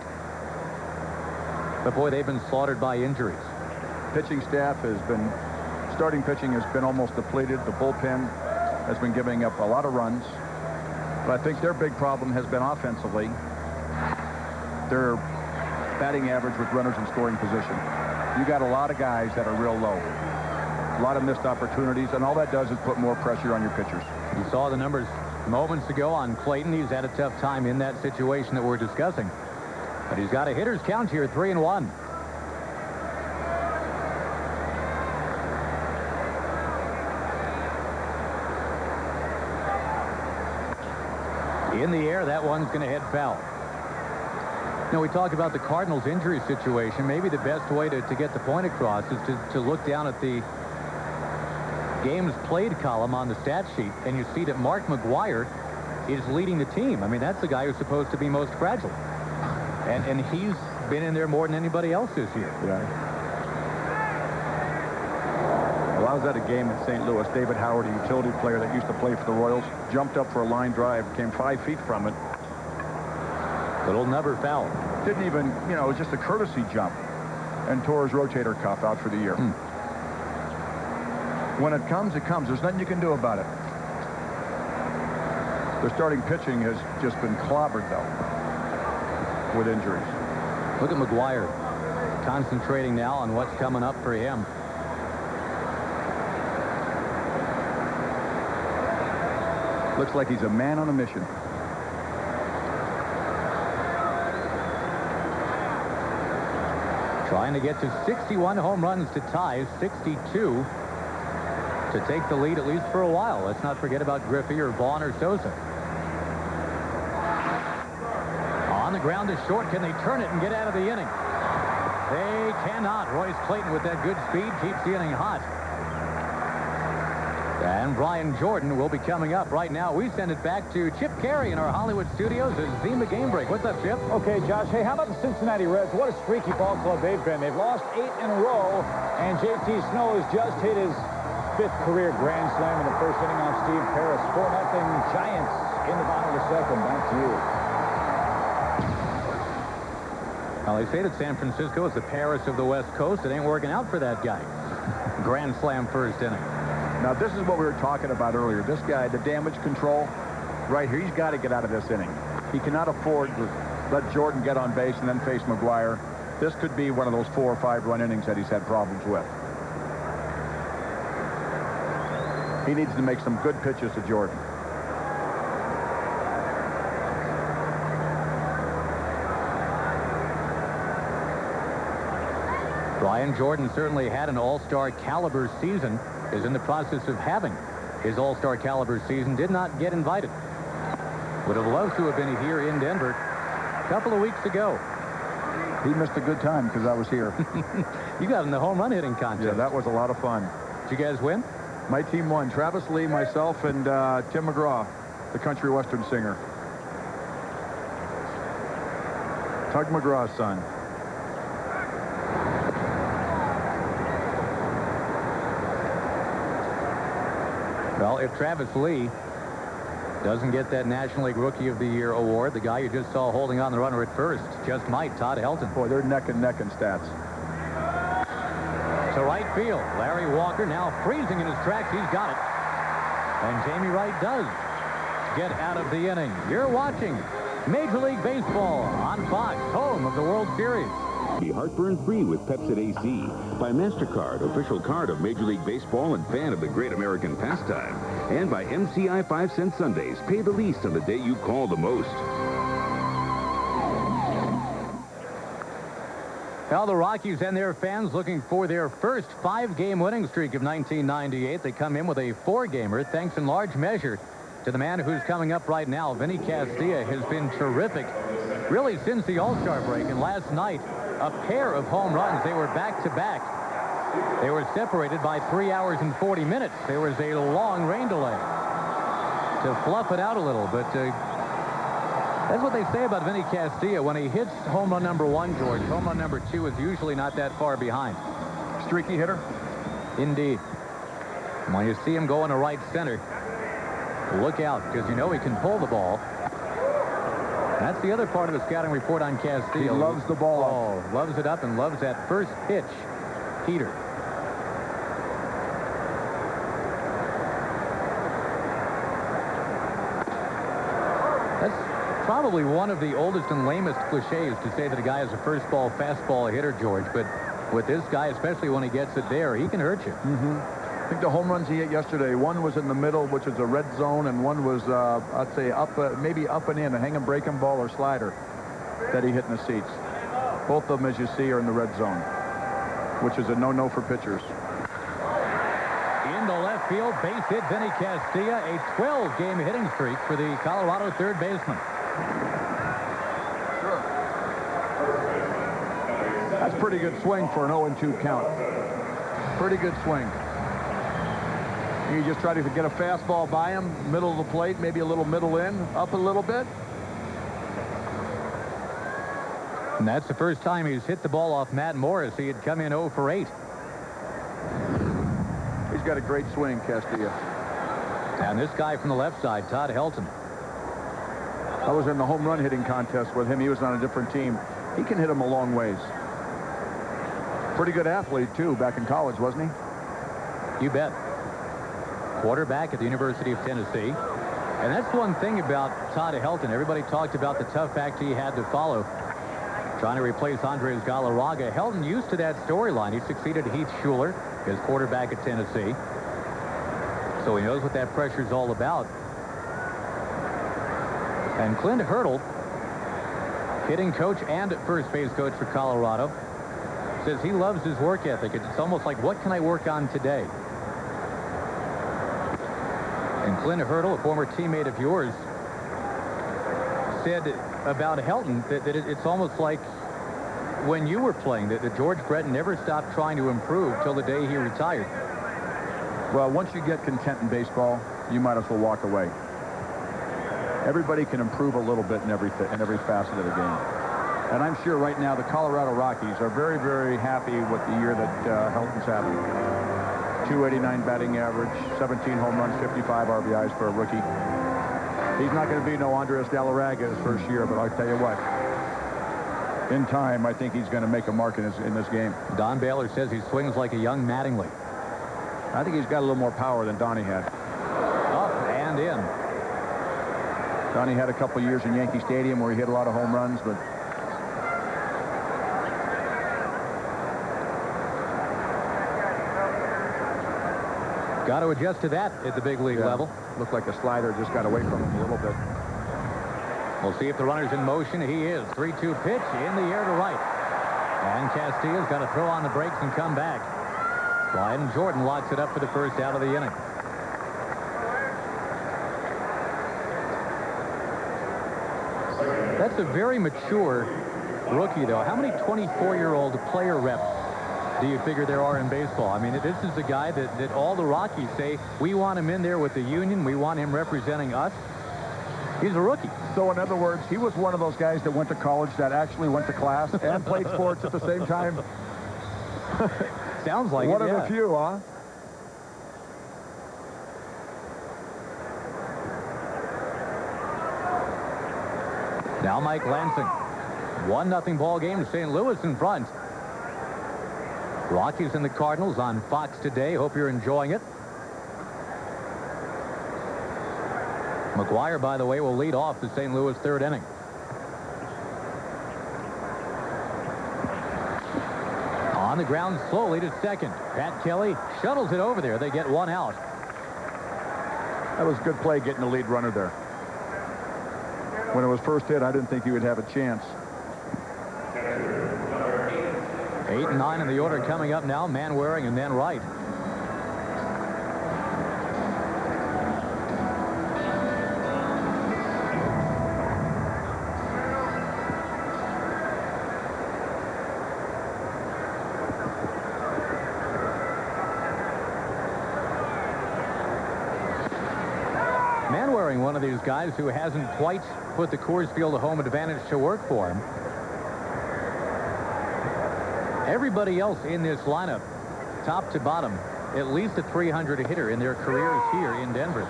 Speaker 1: But boy, they've been slaughtered by injuries.
Speaker 2: Pitching staff has been, starting pitching has been almost depleted. The bullpen has been giving up a lot of runs. But I think their big problem has been offensively. Their batting average with runners in scoring position. You got a lot of guys that are real low. A lot of missed opportunities, and all that does is put more pressure on your pitchers.
Speaker 1: You saw the numbers moments ago on Clayton. He's had a tough time in that situation that we're discussing. But he's got a hitter's count here, 3-1. In the air, that one's going to head foul. Now, we talk about the Cardinals' injury situation. Maybe the best way to get the point across is to look down at the games played column on the stat sheet, and you see that Mark McGuire is leading the team. I mean, that's the guy who's supposed to be most fragile. And he's been in there more than anybody else this year.
Speaker 2: Yeah. Well, I was at a game in St. Louis. David Howard, a utility player that used to play for the Royals, jumped up for a line drive, came 5 feet from it.
Speaker 1: Little number foul.
Speaker 2: Didn't even, you know, it was just a courtesy jump, and tore his rotator cuff out for the year. When it comes, it comes. There's nothing you can do about it. Their starting pitching has just been clobbered, though, with injuries.
Speaker 1: Look at McGuire concentrating now on what's coming up for him.
Speaker 2: Looks like he's a man on a mission.
Speaker 1: Trying to get to 61 home runs to tie 62 to take the lead at least for a while. Let's not forget about Griffey or Vaughn or Sosa. On the ground is short. Can they turn it and get out of the inning? They cannot. Royce Clayton with that good speed keeps the inning hot. And Brian Jordan will be coming up right now. We send it back to Chip Carey in our Hollywood studios as Zima Game Break. What's up, Chip?
Speaker 4: Okay, Josh. Hey, how about the Cincinnati Reds? What a streaky ball club they've been. They've lost 8 in a row, and J.T. Snow has just hit his 5th career grand slam in the first inning on Steve Paris. 4-0 Giants in the bottom of the second. Back to you.
Speaker 1: Well, they say that San Francisco is the Paris of the West Coast. It ain't working out for that guy. Grand slam first inning.
Speaker 2: Now, this is what we were talking about earlier. This guy, the damage control, right here, he's got to get out of this inning. He cannot afford to let Jordan get on base and then face McGuire. This could be one of those 4 or 5 run innings that he's had problems with. He needs to make some good pitches to Jordan.
Speaker 1: Brian Jordan certainly had an all-star caliber season, is in the process of having his all-star caliber season, did not get invited. Would have loved to have been here in Denver a couple of weeks ago.
Speaker 2: He missed a good time because I was here.
Speaker 1: You got in the home run hitting contest.
Speaker 2: Yeah, that was a lot of fun.
Speaker 1: Did you guys win?
Speaker 2: My team won. Travis Lee, myself, and Tim McGraw, the country western singer. Tug McGraw's son.
Speaker 1: Well, if Travis Lee doesn't get that National League Rookie of the Year award, the guy you just saw holding on the runner at first just might, Todd Helton.
Speaker 2: Boy, they're neck and neck in stats.
Speaker 1: To right field, Larry Walker now freezing in his tracks. He's got it. And Jamie Wright does get out of the inning. You're watching Major League Baseball on Fox, home of the World Series.
Speaker 3: Be heartburn-free with Pepsid AC by MasterCard, official card of Major League Baseball and fan of the great American pastime. And by MCI 5-cent Sundays. Pay the least on the day you call the most.
Speaker 1: Well, the Rockies and their fans looking for their first 5-game winning streak of 1998. They come in with a 4-gamer, thanks in large measure to the man who's coming up right now. Vinny Castilla has been terrific, really, since the All-Star break. And last night, a pair of home runs. They were back-to-back. They were separated by 3 hours and 40 minutes. There was a long rain delay to fluff it out a little, but that's what they say about Vinny Castilla. When he hits home run number 1, George, home run number 2 is usually not that far behind.
Speaker 2: Streaky hitter?
Speaker 1: Indeed. When you see him go into right center, look out, because you know he can pull the ball. That's the other part of the scouting report on Castilla.
Speaker 2: He loves the ball up.
Speaker 1: Oh, loves it up and loves that first pitch heater. That's probably one of the oldest and lamest cliches to say that a guy is a first ball fastball hitter, George, but with this guy, especially when he gets it there, he can hurt you.
Speaker 2: I think the home runs he hit yesterday, one was in the middle, which is a red zone, and one was, I'd say, up, maybe up and in, a hanging breaking ball or slider that he hit in the seats. Both of them, as you see, are in the red zone, which is a no-no for pitchers.
Speaker 1: In the left field, base hit Vinny Castilla, a 12-game hitting streak for the Colorado third baseman.
Speaker 2: Sure. That's pretty good swing for an 0-2 count. Pretty good swing. You just try to get a fastball by him, middle of the plate, maybe a little middle in, up a little bit.
Speaker 1: And that's the first time he's hit the ball off Matt Morris. He had come in 0 for 8.
Speaker 2: He's got a great swing, Castilla.
Speaker 1: And this guy from the left side, Todd Helton.
Speaker 2: I was in the home run hitting contest with him. He was on a different team. He can hit him a long ways. Pretty good athlete, too, back in college, wasn't he?
Speaker 1: You bet. quarterback at the University of Tennessee. And that's one thing about Todd Helton. Everybody talked about the tough act he had to follow, trying to replace Andres Galarraga. Helton used to that storyline. He succeeded Heath Schuler, his quarterback at Tennessee. So he knows what that pressure's all about. And Clint Hurdle, hitting coach and first base coach for Colorado, says he loves his work ethic. It's almost like, what can I work on today? And Clint Hurdle, a former teammate of yours, said about Helton that it's almost like when you were playing, that George Brett never stopped trying to improve till the day he retired.
Speaker 2: Well, once you get content in baseball, you might as well walk away. Everybody can improve a little bit in every facet of the game. And I'm sure right now the Colorado Rockies are very, very happy with the year that Helton's having. 289 batting average, 17 home runs, 55 RBIs for a rookie. He's not going to be no Andres Galarraga his first year, but I'll tell you what, in time, I think he's going to make a mark in this game.
Speaker 1: Don Baylor says he swings like a young Mattingly.
Speaker 2: I think he's got a little more power than Donnie had.
Speaker 1: Up and in.
Speaker 2: Donnie had a couple years in Yankee Stadium where he hit a lot of home runs, but
Speaker 1: got to adjust to that at the big league level.
Speaker 2: Looked like the slider just got away from him a little bit.
Speaker 1: We'll see if the runner's in motion. He is. 3-2 pitch in the air to right. And Castillo's got to throw on the brakes and come back. Lewin and Jordan locks it up for the first out of the inning. That's a very mature rookie, though. How many 24-year-old player reps do you figure there are in baseball? I mean, this is the guy that all the Rockies say, we want him in there with the union. We want him representing us. He's a rookie.
Speaker 2: So, in other words, he was one of those guys that went to college, that actually went to class and played sports at the same time.
Speaker 1: Sounds like
Speaker 2: one of the few, huh?
Speaker 1: Now Mike Lansing. 1-0 ball game. St. Louis in front. Rockies and the Cardinals on Fox today. Hope you're enjoying it. McGuire, by the way, will lead off the St. Louis third inning. On the ground slowly to second. Pat Kelly shuttles it over there. They get one out.
Speaker 2: That was a good play getting the lead runner there. When it was first hit, I didn't think he would have a chance.
Speaker 1: 8 and 9 in the order coming up now. Manwaring and then Wright. Manwaring, one of these guys who hasn't quite put the Coors Field home advantage to work for him. Everybody else in this lineup, top to bottom, at least a 300 hitter in their careers here in Denver.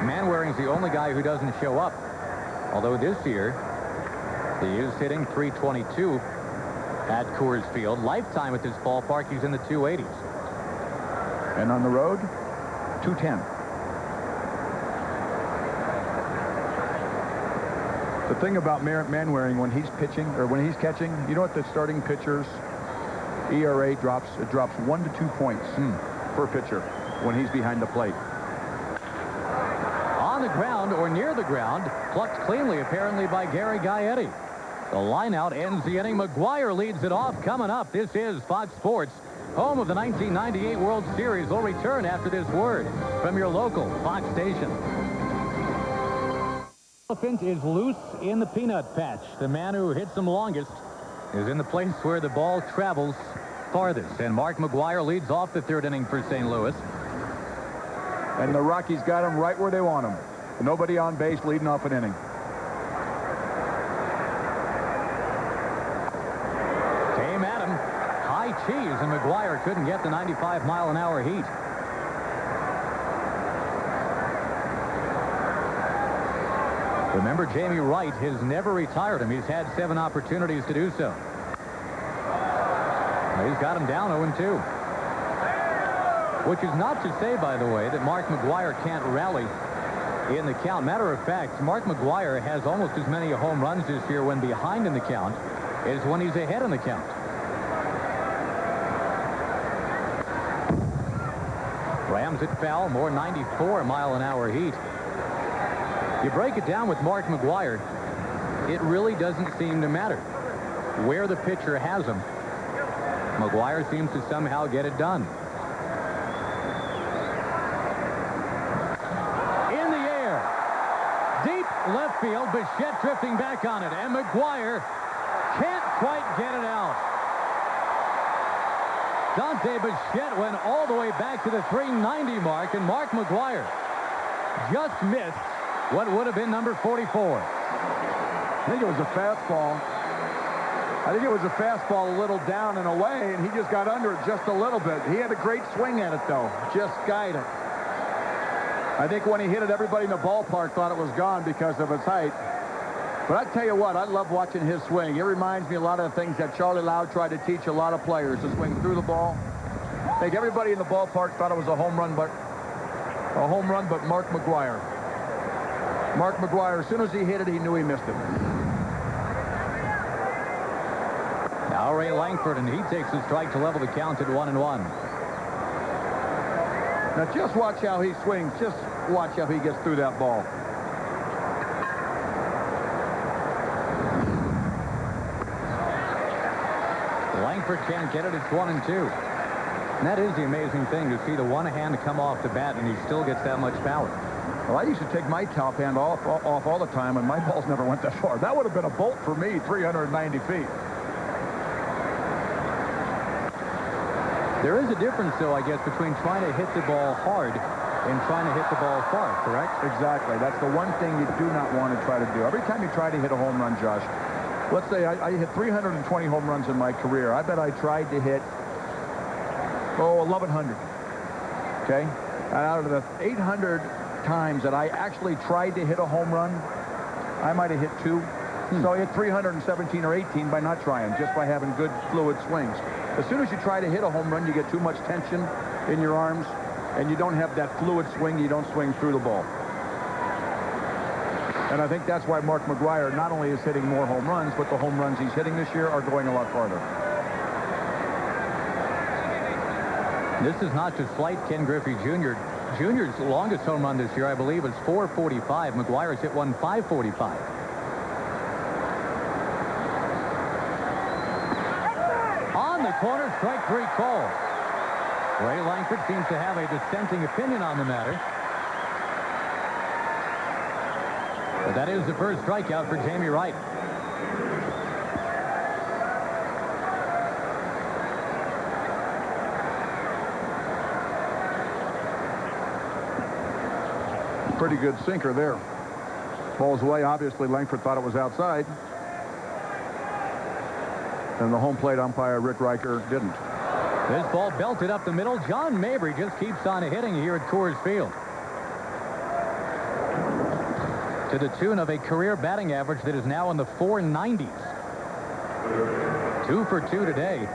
Speaker 1: Manwaring's the only guy who doesn't show up. Although this year, he is hitting .322 at Coors Field. Lifetime at this ballpark, he's in the 280s.
Speaker 2: And on the road, .210. The thing about Manwaring, when he's pitching or when he's catching, you know what the starting pitcher's ERA drops? It drops 1 to 2 points per pitcher when he's behind the plate.
Speaker 1: On the ground or near the ground, plucked cleanly apparently by Gary Gaetti. The lineout ends the inning. McGuire leads it off. Coming up, this is Fox Sports, home of the 1998 World Series. We'll return after this word from your local Fox station. Elephant is loose in the peanut patch. The man who hits him longest is in the place where the ball travels farthest. And Mark McGuire leads off the third inning for St. Louis.
Speaker 2: And the Rockies got him right where they want him. Nobody on base leading off an inning.
Speaker 1: Came at him. High cheese, and McGuire couldn't get the 95-mile-an-hour heat. Remember, Jamie Wright has never retired him. He's had 7 opportunities to do so. He's got him down 0-2. Which is not to say, by the way, that Mark McGwire can't rally in the count. Matter of fact, Mark McGwire has almost as many home runs this year when behind in the count as when he's ahead in the count. Rams it foul, more 94-mile-an-hour heat. You break it down with Mark McGwire, it really doesn't seem to matter where the pitcher has him. McGwire seems to somehow get it done. In the air. Deep left field. Bichette drifting back on it. And McGwire can't quite get it out. Dante Bichette went all the way back to the 390 mark, and Mark McGwire just missed what would have been number 44.
Speaker 2: I think it was a fastball. I think it was a fastball a little down and away, and he just got under it just a little bit. He had a great swing at it, though. Just skied it. I think when he hit it, everybody in the ballpark thought it was gone because of its height. But I tell you what, I love watching his swing. It reminds me a lot of the things that Charlie Loud tried to teach a lot of players, to swing through the ball. I think everybody in the ballpark thought it was a home run, but Mark McGwire. Mark McGwire, as soon as he hit it, he knew he missed it.
Speaker 1: Now Ray Langford, and he takes a strike to level the count at 1-1.
Speaker 2: Now just watch how he swings. Just watch how he gets through that ball.
Speaker 1: Langford can't get it. It's 1-2. And that is the amazing thing, to see the one hand come off the bat, and he still gets that much power.
Speaker 2: Well, I used to take my top hand off all the time, and my balls never went that far. That would have been a bolt for me, 390 feet.
Speaker 1: There is a difference, though, I guess, between trying to hit the ball hard and trying to hit the ball far, correct?
Speaker 2: Exactly. That's the one thing you do not want to try to do. Every time you try to hit a home run, Josh, let's say I hit 320 home runs in my career. I bet I tried to hit, 1,100. Okay? And out of the 800 times that I actually tried to hit a home run, I might have hit 2. So I hit 317 or 18 by not trying, just by having good fluid swings. As soon as you try to hit a home run, you get too much tension in your arms, and you don't have that fluid swing. You don't swing through the ball. And I think that's why Mark McGwire not only is hitting more home runs, but the home runs he's hitting this year are going a lot farther.
Speaker 1: This is not just slight Ken Griffey Jr. Jr.'s longest home run this year, I believe, is 445. McGwire's hit one 545. On the corner, strike 3 call. Ray Langford seems to have a dissenting opinion on the matter. But that is the first strikeout for Jamie Wright.
Speaker 2: Pretty good sinker there. Ball's away. Obviously, Langford thought it was outside. And the home plate umpire, Rick Riker, didn't.
Speaker 1: This ball belted up the middle. John Mabry just keeps on hitting here at Coors Field, to the tune of a career batting average that is now in the 490s. 2 for 2 today.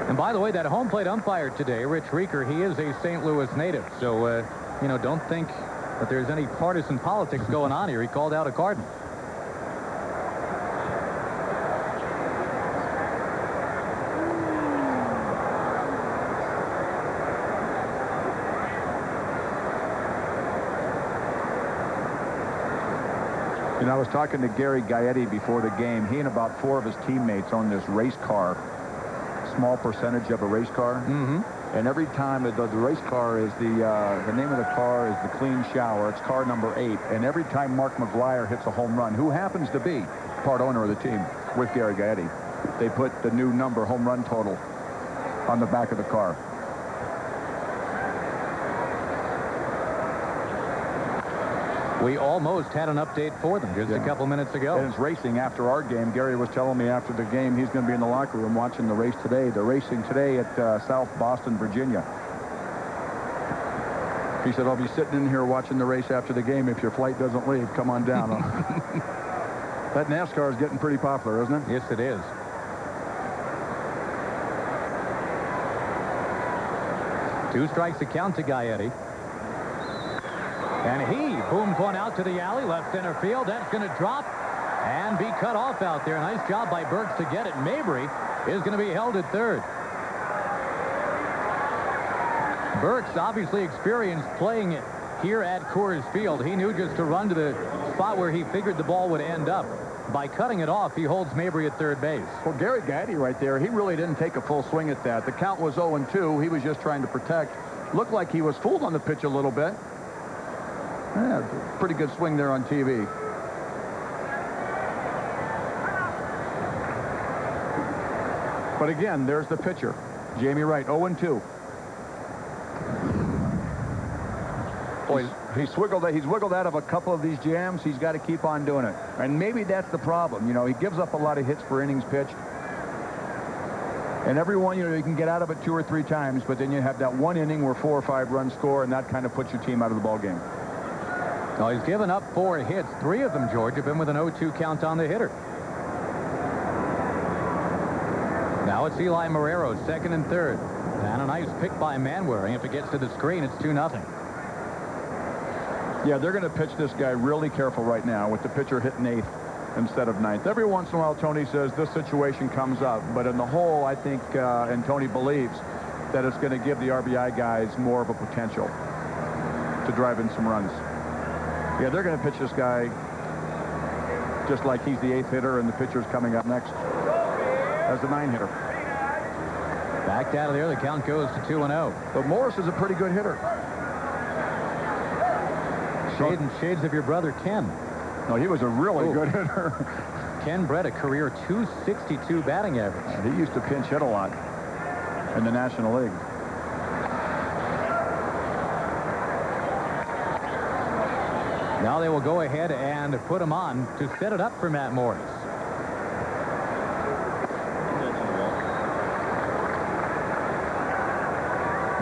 Speaker 1: And by the way, that home plate umpire today, Rich Rieker, he is a St. Louis native. So, you know, don't think that there's any partisan politics going on here. He called out a Cardinal.
Speaker 2: You know, I was talking to Gary Gaetti before the game. He and about 4 of his teammates own this race car, small percentage of a race car.
Speaker 1: Mm-hmm.
Speaker 2: And every time the race car is the name of the car is the Clean Shower. It's car number 8. And every time Mark McGwire hits a home run, who happens to be part owner of the team with Gary Gaetti, they put the new number, home run total, on the back of the car.
Speaker 1: We almost had an update for them just a couple minutes ago.
Speaker 2: And it's racing after our game. Gary was telling me after the game he's going to be in the locker room watching the race today. They're racing today at South Boston, Virginia. He said, I'll be sitting in here watching the race after the game. If your flight doesn't leave, come on down. That NASCAR is getting pretty popular, isn't it?
Speaker 1: Yes, it is. 2 strikes to count to Gaetti. And he booms one out to the alley, left center field. That's going to drop and be cut off out there. Nice job by Burks to get it. Mabry is going to be held at third. Burks obviously experienced playing it here at Coors Field. He knew just to run to the spot where he figured the ball would end up. By cutting it off, he holds Mabry at third base.
Speaker 2: Well, Gary Gaetti right there, he really didn't take a full swing at that. The count was 0-2. He was just trying to protect. Looked like he was fooled on the pitch a little bit. Yeah, pretty good swing there on TV. But again, there's the pitcher, Jamie Wright, 0-2. Boy, he's wiggled out of a couple of these jams. He's got to keep on doing it. And maybe that's the problem. You know, he gives up a lot of hits for innings pitched. And every one, you know, you can get out of it 2 or 3 times, but then you have that one inning where 4 or 5 runs score, and that kind of puts your team out of the ball game.
Speaker 1: Well, he's given up 4 hits. 3 of them, George, have been with an 0-2 count on the hitter. Now it's Eli Marrero, second and third. And a nice pick by Manwaring. If it gets to the screen, it's 2-0.
Speaker 2: Yeah, they're going to pitch this guy really careful right now with the pitcher hitting 8th instead of 9th. Every once in a while, Tony says this situation comes up. But in the whole, I think, and Tony believes, that it's going to give the RBI guys more of a potential to drive in some runs. Yeah, they're going to pitch this guy just like he's the 8th hitter and the pitcher's coming up next as the 9 hitter.
Speaker 1: Backed out of there, the count goes to 2-0.
Speaker 2: But Morris is a pretty good hitter.
Speaker 1: Shades of your brother Ken.
Speaker 2: No, he was a really good hitter.
Speaker 1: Ken Brett, a career .262 batting average.
Speaker 2: He used to pinch hit a lot in the National League.
Speaker 1: Now they will go ahead and put him on to set it up for Matt Morris.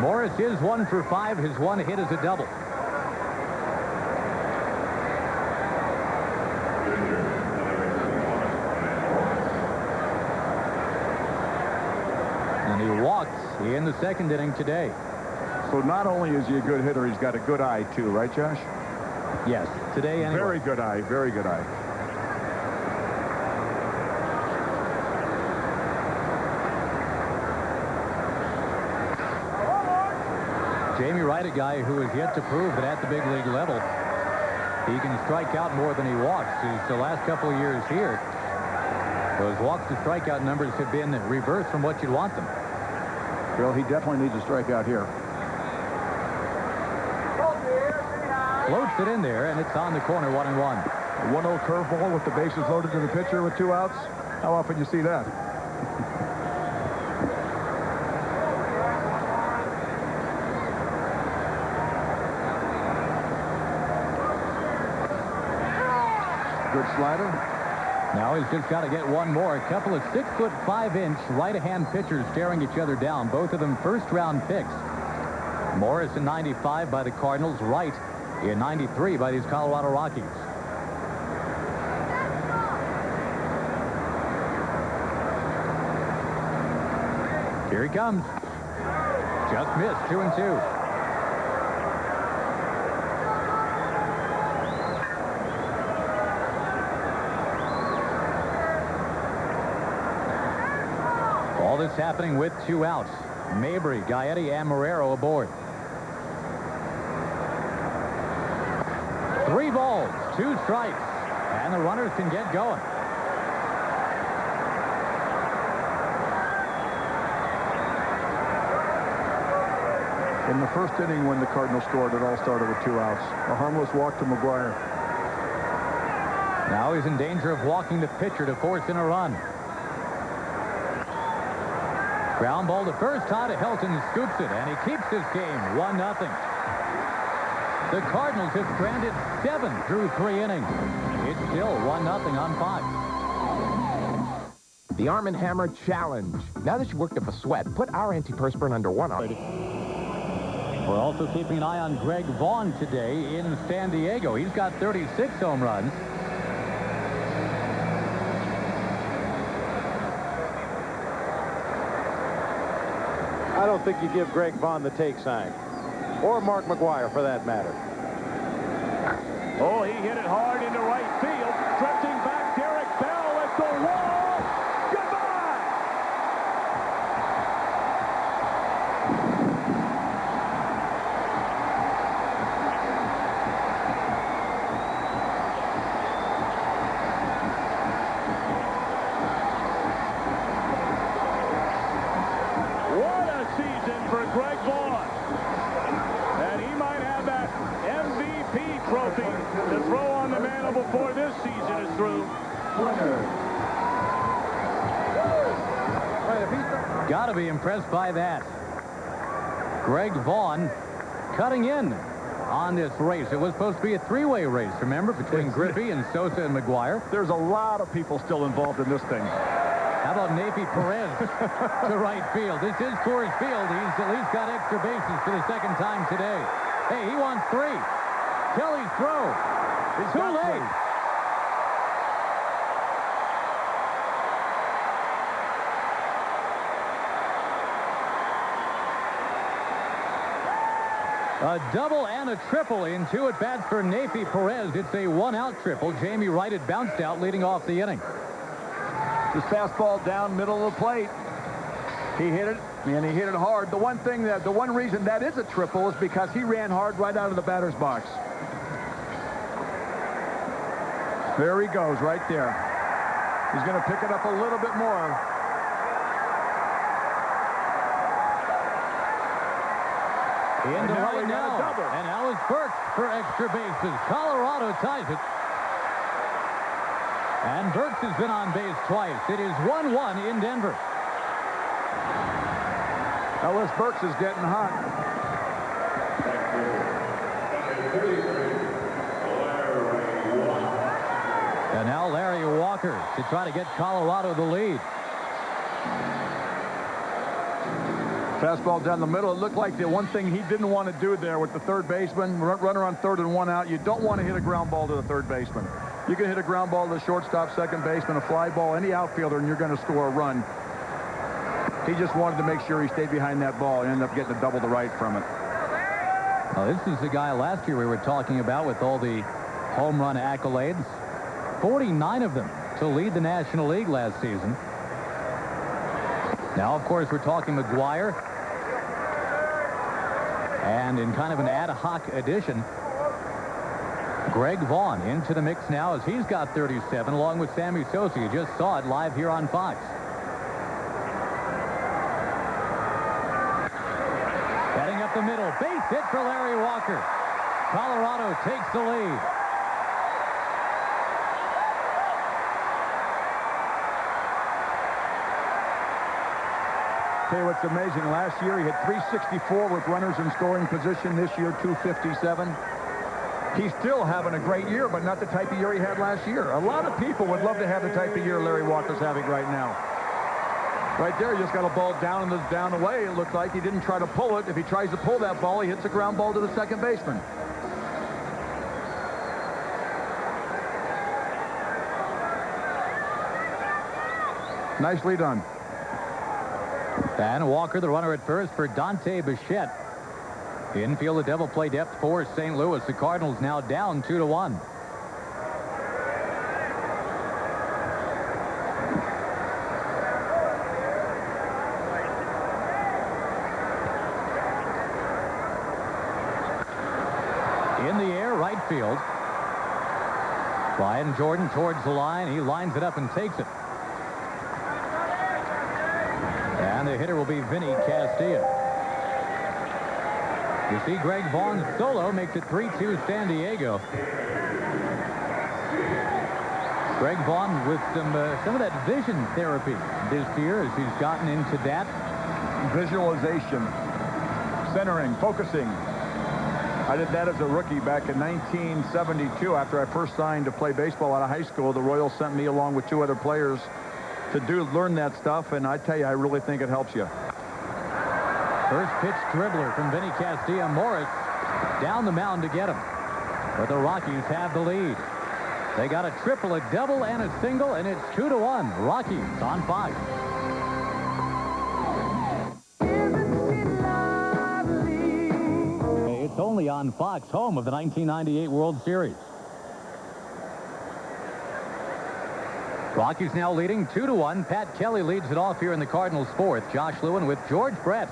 Speaker 1: Morris is 1 for 5. His 1 hit is a double. And he walked in the second inning today.
Speaker 2: So not only is he a good hitter, he's got a good eye, too, right, Josh?
Speaker 1: Yes, today anyway.
Speaker 2: Very good eye, very good eye.
Speaker 1: Jamie Wright, a guy who has yet to prove that at the big league level he can strike out more than he walks. The last couple of years here, those walks to strikeout numbers have been reversed from what you'd want them.
Speaker 2: Well, he definitely needs to strike out here.
Speaker 1: Floats it in there, and it's on the corner, 1-1.
Speaker 2: A 1-0 curveball with the bases loaded to the pitcher with 2 outs. How often do you see that? Good slider.
Speaker 1: Now he's just got to get one more. A couple of 6'5" right-hand pitchers staring each other down. Both of them first-round picks. Morris in '95 by the Cardinals. Wright in '93 by these Colorado Rockies. Here he comes. Just missed. 2-2. All this happening with 2 outs. Mabry, Gaetti, and Marrero aboard. 3 balls, 2 strikes, and the runners can get going.
Speaker 2: In the first inning when the Cardinals scored, it all started with 2 outs. A harmless walk to McGuire.
Speaker 1: Now he's in danger of walking the pitcher to force in a run. Ground ball to first. Todd Helton scoops it, and he keeps this game 1-0. The Cardinals have stranded 7 through 3 innings. It's still 1-0 on 5.
Speaker 8: The Arm & Hammer Challenge. Now that you've worked up a sweat, put our antiperspirant under one arm.
Speaker 1: We're also keeping an eye on Greg Vaughn today in San Diego. He's got 36 home runs.
Speaker 7: I don't think you give Greg Vaughn the take sign. Or Mark McGwire, for that matter.
Speaker 6: Oh, he hit it hard into right field. Drifting back, Derek Bell at the wall. Goodbye! What a season for Greg Vaughn. And he might have that MVP trophy to throw on the mantle before this season is through.
Speaker 1: Got to be impressed by that. Greg Vaughn cutting in on this race. It was supposed to be a three-way race, remember, between Griffey and Sosa and McGwire.
Speaker 2: There's a lot of people still involved in this thing.
Speaker 1: How about Nafy Perez to right field? This is Coors Field. He's at least got extra bases for the second time today. Hey, he wants 3. Kelly's throw. It's too late. A double and a triple in 2 at-bats for Nafy Perez. It's a 1-out triple. Jamie Wright had bounced out, leading off the inning.
Speaker 2: His fastball down middle of the plate. He hit it, and he hit it hard. The one reason that is a triple is because he ran hard right out of the batter's box. There he goes, right there. He's going to pick it up a little bit more.
Speaker 1: Into right now. And now it's Burks for extra bases. Colorado ties it. And Burks has been on base twice. It is 1-1 in Denver.
Speaker 2: Ellis Burks is getting hot.
Speaker 1: And now Larry Walker to try to get Colorado the lead.
Speaker 2: Fastball down the middle. It looked like the one thing he didn't want to do there with the third baseman, runner on 3rd and 1 out. You don't want to hit a ground ball to the third baseman. You can hit a ground ball to the shortstop, second baseman, a fly ball, any outfielder, and you're going to score a run. He just wanted to make sure he stayed behind that ball and ended up getting a double to right from it.
Speaker 1: Well, this is the guy last year we were talking about with all the home run accolades. 49 of them to lead the National League last season. Now, of course, we're talking McGwire. And in kind of an ad hoc addition, Greg Vaughn into the mix now as he's got 37 along with Sammy Sosa. You just saw it live here on Fox. Heading up the middle. Base hit for Larry Walker. Colorado takes the lead.
Speaker 2: Tell you what's amazing, last year he hit 364 with runners in scoring position. This year, 257. He's still having a great year, but not the type of year he had last year. A lot of people would love to have the type of year Larry Walker's having right now. Right there, he just got a ball down away. It looked like he didn't try to pull it. If he tries to pull that ball, he hits a ground ball to the second baseman. Nicely done.
Speaker 1: And Walker, the runner at first for Dante Bichette. Infield, the double play depth for St. Louis. The Cardinals now down 2-1. In the air, right field. Brian Jordan towards the line. He lines it up and takes it. And the hitter will be Vinny Castilla. You see Greg Vaughn's solo makes it 3-2 San Diego. Greg Vaughn with some of that vision therapy this year as he's gotten into that.
Speaker 2: Visualization, centering, focusing. I did that as a rookie back in 1972 after I first signed to play baseball out of high school. The Royals sent me along with 2 other players to learn that stuff, and I tell you, I really think it helps you.
Speaker 1: First pitch dribbler from Vinny Castilla. Morris down the mound to get him. But the Rockies have the lead. They got a triple, a double, and a single, and it's 2-1. Rockies on 5. only on Fox, home of the 1998 World Series. Rockies now leading 2-1. Pat Kelly leads it off here in the Cardinals' fourth. Josh Lewin with George Brett.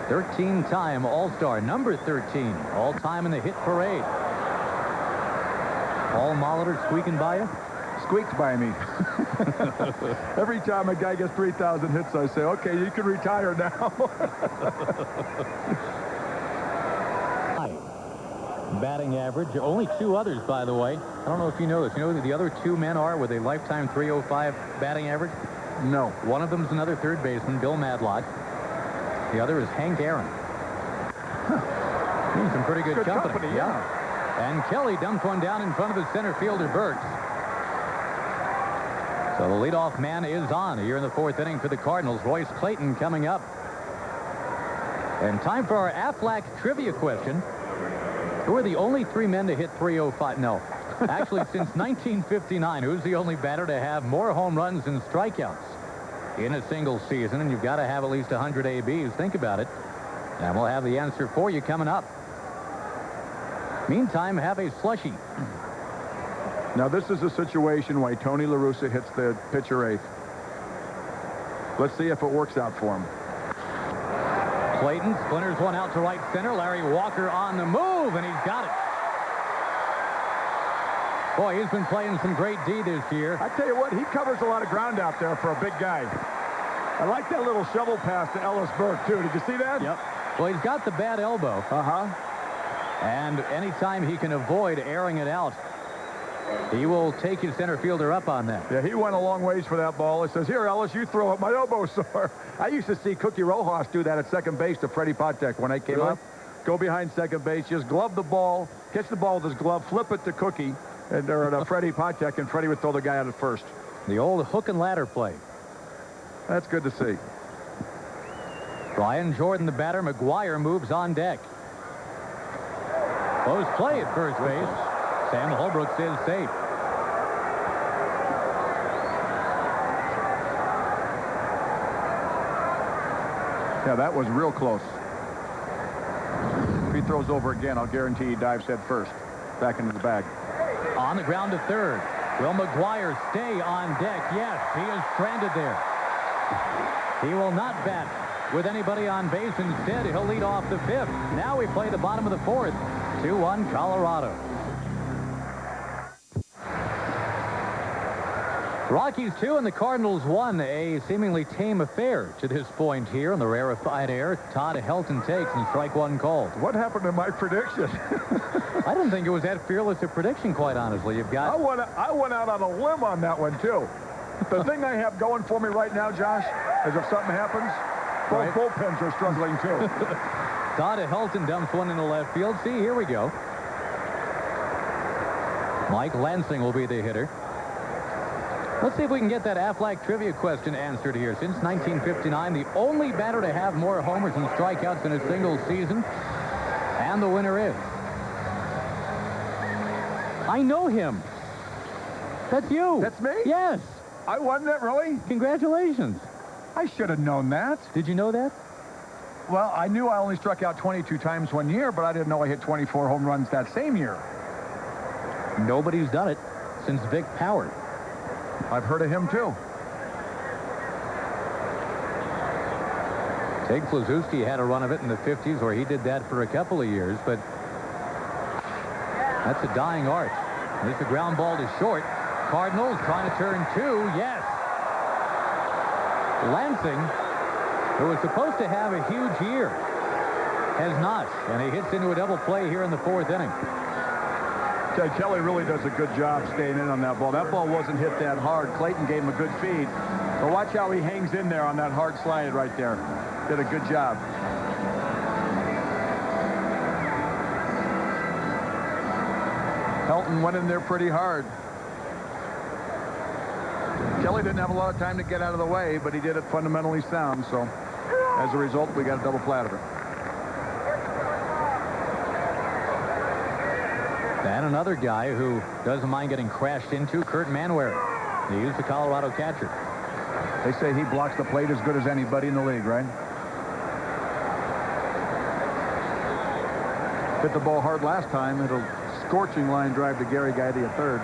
Speaker 1: 13-time All-Star, number 13, all-time in the hit parade. Paul Molitor squeaking by you?
Speaker 2: Squeaks by me. Every time a guy gets 3,000 hits, I say, okay, you can retire now.
Speaker 1: Batting average. Only 2 others, by the way. I don't know if you know this. You know who the other 2 men are with a lifetime .305 batting average?
Speaker 2: No.
Speaker 1: One of them is another third baseman, Bill Madlock. The other is Hank Aaron. He's some pretty good company.
Speaker 2: Yeah.
Speaker 1: And Kelly dumped one down in front of his center fielder, Burks. So the leadoff man is on here in the 4th inning for the Cardinals. Royce Clayton coming up. And time for our Aflac trivia question. Who are the only 3 men to hit .305? No. Actually, since 1959, who's the only batter to have more home runs and strikeouts in a single season? And you've got to have at least 100 ABs. Think about it. And we'll have the answer for you coming up. Meantime, have a slushie.
Speaker 2: Now, this is a situation where Tony La Russa hits the pitcher 8th. Let's see if it works out for him.
Speaker 1: Clayton splinters one out to right center. Larry Walker on the move, and he's got it. Boy, he's been playing some great D this year.
Speaker 2: I tell you what, he covers a lot of ground out there for a big guy. I like that little shovel pass to Ellis Burke, too. Did you see that?
Speaker 1: Yep. Well, he's got the bad elbow.
Speaker 2: Uh-huh.
Speaker 1: And anytime he can avoid airing it out, he will take his center fielder up on that.
Speaker 2: Yeah, he went a long ways for that ball. It says, here, Ellis, you throw it. My elbow's sore. I used to see Cookie Rojas do that at second base to Freddie Patek when I came up. Go behind second base, just glove the ball, catch the ball with his glove, flip it to Cookie, and they're at Freddie Patek, and Freddie would throw the guy out at first.
Speaker 1: The old hook and ladder play.
Speaker 2: That's good to see.
Speaker 1: Brian Jordan, the batter. McGuire moves on deck. Close play at first base. Sam Holbrook is safe.
Speaker 2: Yeah, that was real close. If he throws over again, I'll guarantee he dives head first. Back into the bag.
Speaker 1: On the ground to third. Will McGuire stay on deck? Yes, he is stranded there. He will not bat with anybody on base. Instead, he'll lead off the 5th. Now we play the bottom of the 4th. 2-1 Colorado. Rockies 2 and the Cardinals 1. A seemingly tame affair to this point here on the rarefied air. Todd Helton takes and strike 1 called.
Speaker 2: What happened to my prediction?
Speaker 1: I didn't think it was that fearless a prediction, quite honestly. You've got.
Speaker 2: I went out on a limb on that one too. The thing I have going for me right now, Josh, is if something happens, both bullpens are struggling too.
Speaker 1: Todd Helton dumps one into left field. See, here we go. Mike Lansing will be the hitter. Let's see if we can get that Aflac trivia question answered here. Since 1959, the only batter to have more homers and strikeouts in a single season. And the winner is... I know him. That's you.
Speaker 2: That's me?
Speaker 1: Yes.
Speaker 2: I won that, really?
Speaker 1: Congratulations.
Speaker 2: I should have known that.
Speaker 1: Did you know that?
Speaker 2: Well, I knew I only struck out 22 times one year, but I didn't know I hit 24 home runs that same year.
Speaker 1: Nobody's done it since Vic Powers.
Speaker 2: I've heard of him, too.
Speaker 1: Tig Flazewski had a run of it in the 50s where he did that for a couple of years, but that's a dying art. There's a ground ball to short. Cardinals trying to turn 2. Yes. Lansing, who was supposed to have a huge year, has not, and he hits into a double play here in the 4th inning.
Speaker 2: Kelly really does a good job staying in on that ball. That ball wasn't hit that hard. Clayton gave him a good feed. But watch how he hangs in there on that hard slide right there. Did a good job. Helton went in there pretty hard. Kelly didn't have a lot of time to get out of the way, but he did it fundamentally sound. So as a result, we got a double play out of it.
Speaker 1: And another guy who doesn't mind getting crashed into, Kurt Manwaring. He's the Colorado catcher.
Speaker 2: They say he blocks the plate as good as anybody in the league, right? Hit the ball hard last time. It'll scorching line drive to Gary Gaetti at third.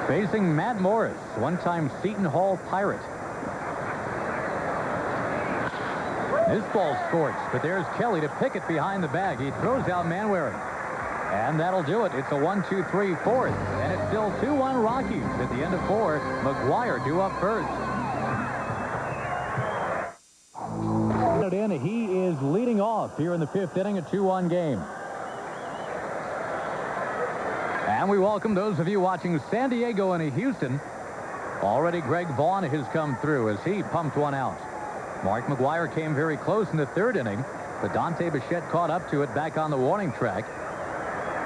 Speaker 1: Facing Matt Morris, one-time Seton Hall Pirate. This ball scorched, but there's Kelly to pick it behind the bag. He throws out Manwaring. And that'll do it. It's a 1-2-3 fourth. And it's still 2-1 Rockies at the end of 4. McGuire due up first. He is leading off here in the 5th inning, a 2-1 game. And we welcome those of you watching San Diego and Houston. Already Greg Vaughn has come through as he pumped one out. Mark McGuire came very close in the 3rd inning, but Dante Bichette caught up to it back on the warning track.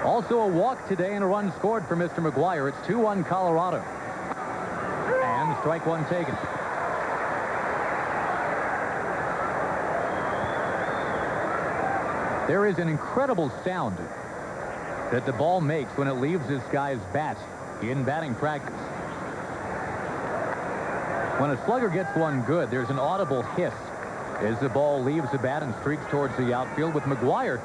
Speaker 1: Also a walk today and a run scored for Mr. McGuire. It's 2-1 Colorado. And strike one taken. There is an incredible sound that the ball makes when it leaves this guy's bat in batting practice. When a slugger gets one good, there's an audible hiss as the ball leaves the bat and streaks towards the outfield. With McGuire,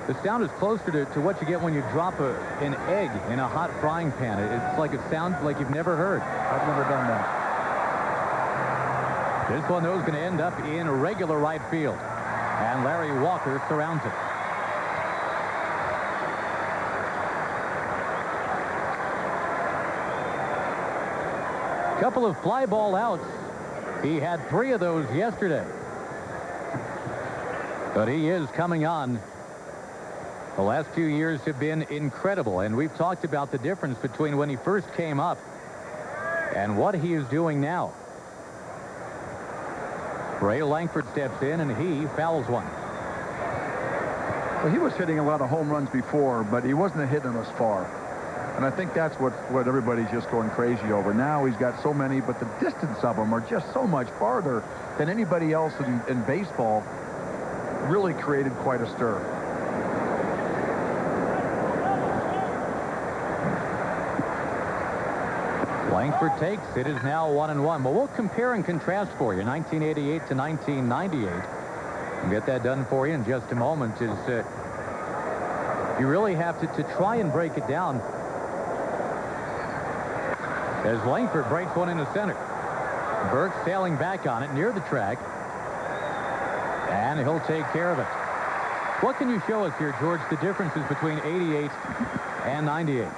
Speaker 1: the sound is closer to what you get when you drop an egg in a hot frying pan. It's like a sound like you've never heard.
Speaker 2: I've never done that.
Speaker 1: This one, though, is going to end up in regular right field. And Larry Walker surrounds it. Couple of fly ball outs. He had 3 of those yesterday. But he is coming on. The last 2 years have been incredible, and we've talked about the difference between when he first came up and what he is doing now. Ray Langford steps in, and he fouls one.
Speaker 2: Well, he was hitting a lot of home runs before, but he wasn't hitting them as far. And I think that's what everybody's just going crazy over. Now he's got so many, but the distance of them are just so much farther than anybody else in baseball. Really created quite a stir.
Speaker 1: Langford takes. It is now 1-1. But we'll compare and contrast for you 1988 to 1998. We'll get that done for you in just a moment. You really have to try and break it down. As Langford breaks one into center. Burke sailing back on it near the track. And he'll take care of it. What can you show us here, George, the differences between 88 and 98?